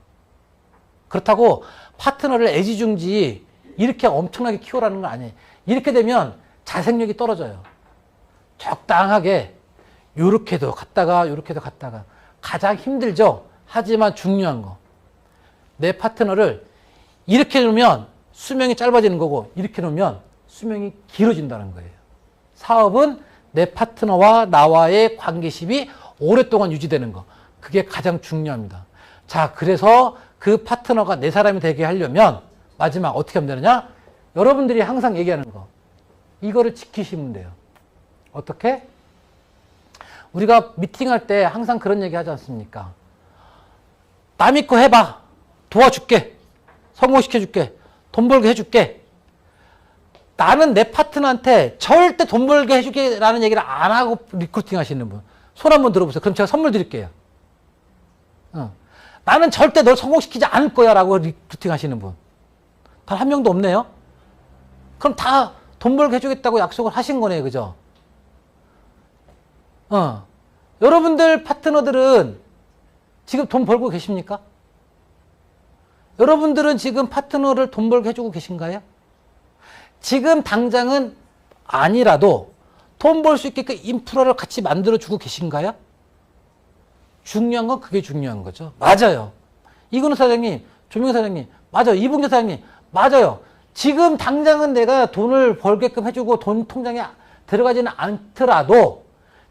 그렇다고 파트너를 애지중지 이렇게 엄청나게 키우라는 건 아니에요. 이렇게 되면 자생력이 떨어져요. 적당하게 요렇게도 갔다가 요렇게도 갔다가, 가장 힘들죠. 하지만 중요한 거, 내 파트너를 이렇게 놓으면 수명이 짧아지는 거고 이렇게 놓으면 수명이 길어진다는 거예요. 사업은 내 파트너와 나와의 관계심이 오랫동안 유지되는 거, 그게 가장 중요합니다. 자, 그래서 그 파트너가 내 사람이 되게 하려면 마지막 어떻게 하면 되느냐? 여러분들이 항상 얘기하는 거, 이거를 지키시면 돼요. 어떻게? 우리가 미팅할 때 항상 그런 얘기 하지 않습니까? 남의 거 해봐. 도와줄게. 성공시켜줄게. 돈 벌게 해줄게. 나는 내 파트너한테 절대 돈 벌게 해줄게 라는 얘기를 안 하고 리크루팅 하시는 분, 손 한번 들어보세요. 그럼 제가 선물 드릴게요. 나는 절대 널 성공시키지 않을 거야 라고 리크루팅 하시는 분, 단 한 명도 없네요. 그럼 다 돈 벌게 해주겠다고 약속을 하신 거네요. 그죠? 여러분들 파트너들은 지금 돈 벌고 계십니까? 여러분들은 지금 파트너를 돈 벌게 해주고 계신가요? 지금 당장은 아니라도 돈 벌 수 있게끔 인프라를 같이 만들어주고 계신가요? 중요한 건 그게 중요한 거죠. 맞아요. 이근우 사장님, 조명희 사장님, 맞아요. 이봉재 사장님, 맞아요. 지금 당장은 내가 돈을 벌게끔 해주고 돈 통장에 들어가지는 않더라도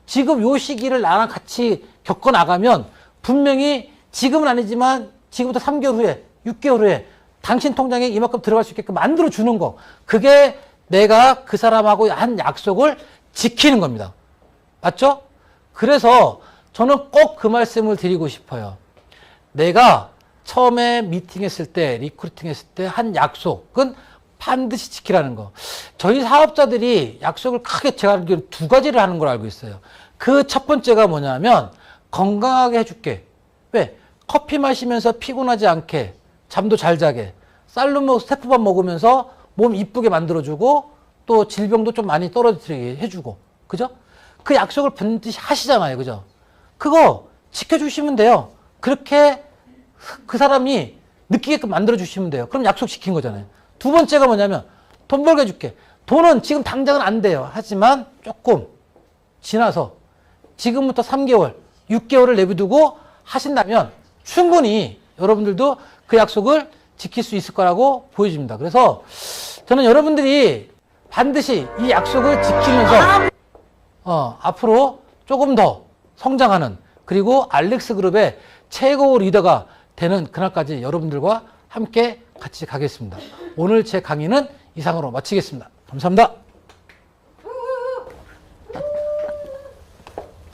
지금 요 시기를 나랑 같이 겪어나가면 분명히 지금은 아니지만 지금부터 3개월 후에, 6개월 후에 당신 통장에 이만큼 들어갈 수 있게끔 만들어주는 거, 그게 내가 그 사람하고 한 약속을 지키는 겁니다. 맞죠? 그래서 저는 꼭 그 말씀을 드리고 싶어요. 내가 처음에 미팅했을 때, 리크루팅했을 때 한 약속은 반드시 지키라는 거. 저희 사업자들이 약속을 크게 제가 알기로는 두 가지를 하는 걸 알고 있어요. 그 첫 번째가 뭐냐면 건강하게 해줄게. 왜? 커피 마시면서 피곤하지 않게, 잠도 잘 자게, 쌀로 스테프밥 먹으면서 몸 이쁘게 만들어주고 또 질병도 좀 많이 떨어뜨리게 해주고, 그죠? 그 약속을 반드시 하시잖아요. 그죠? 그거 지켜주시면 돼요. 그렇게 그 사람이 느끼게끔 만들어주시면 돼요. 그럼 약속 지킨 거잖아요. 두 번째가 뭐냐면 돈 벌게 해줄게. 돈은 지금 당장은 안 돼요. 하지만 조금 지나서 지금부터 3개월, 6개월을 내비두고 하신다면 충분히 여러분들도 그 약속을 지킬 수 있을 거라고 보여집니다. 그래서 저는 여러분들이 반드시 이 약속을 지키면서 앞으로 조금 더 성장하는, 그리고 알렉스 그룹의 최고 리더가 되는 그날까지 여러분들과 함께 같이 가겠습니다. 오늘 제 강의는 이상으로 마치겠습니다. 감사합니다.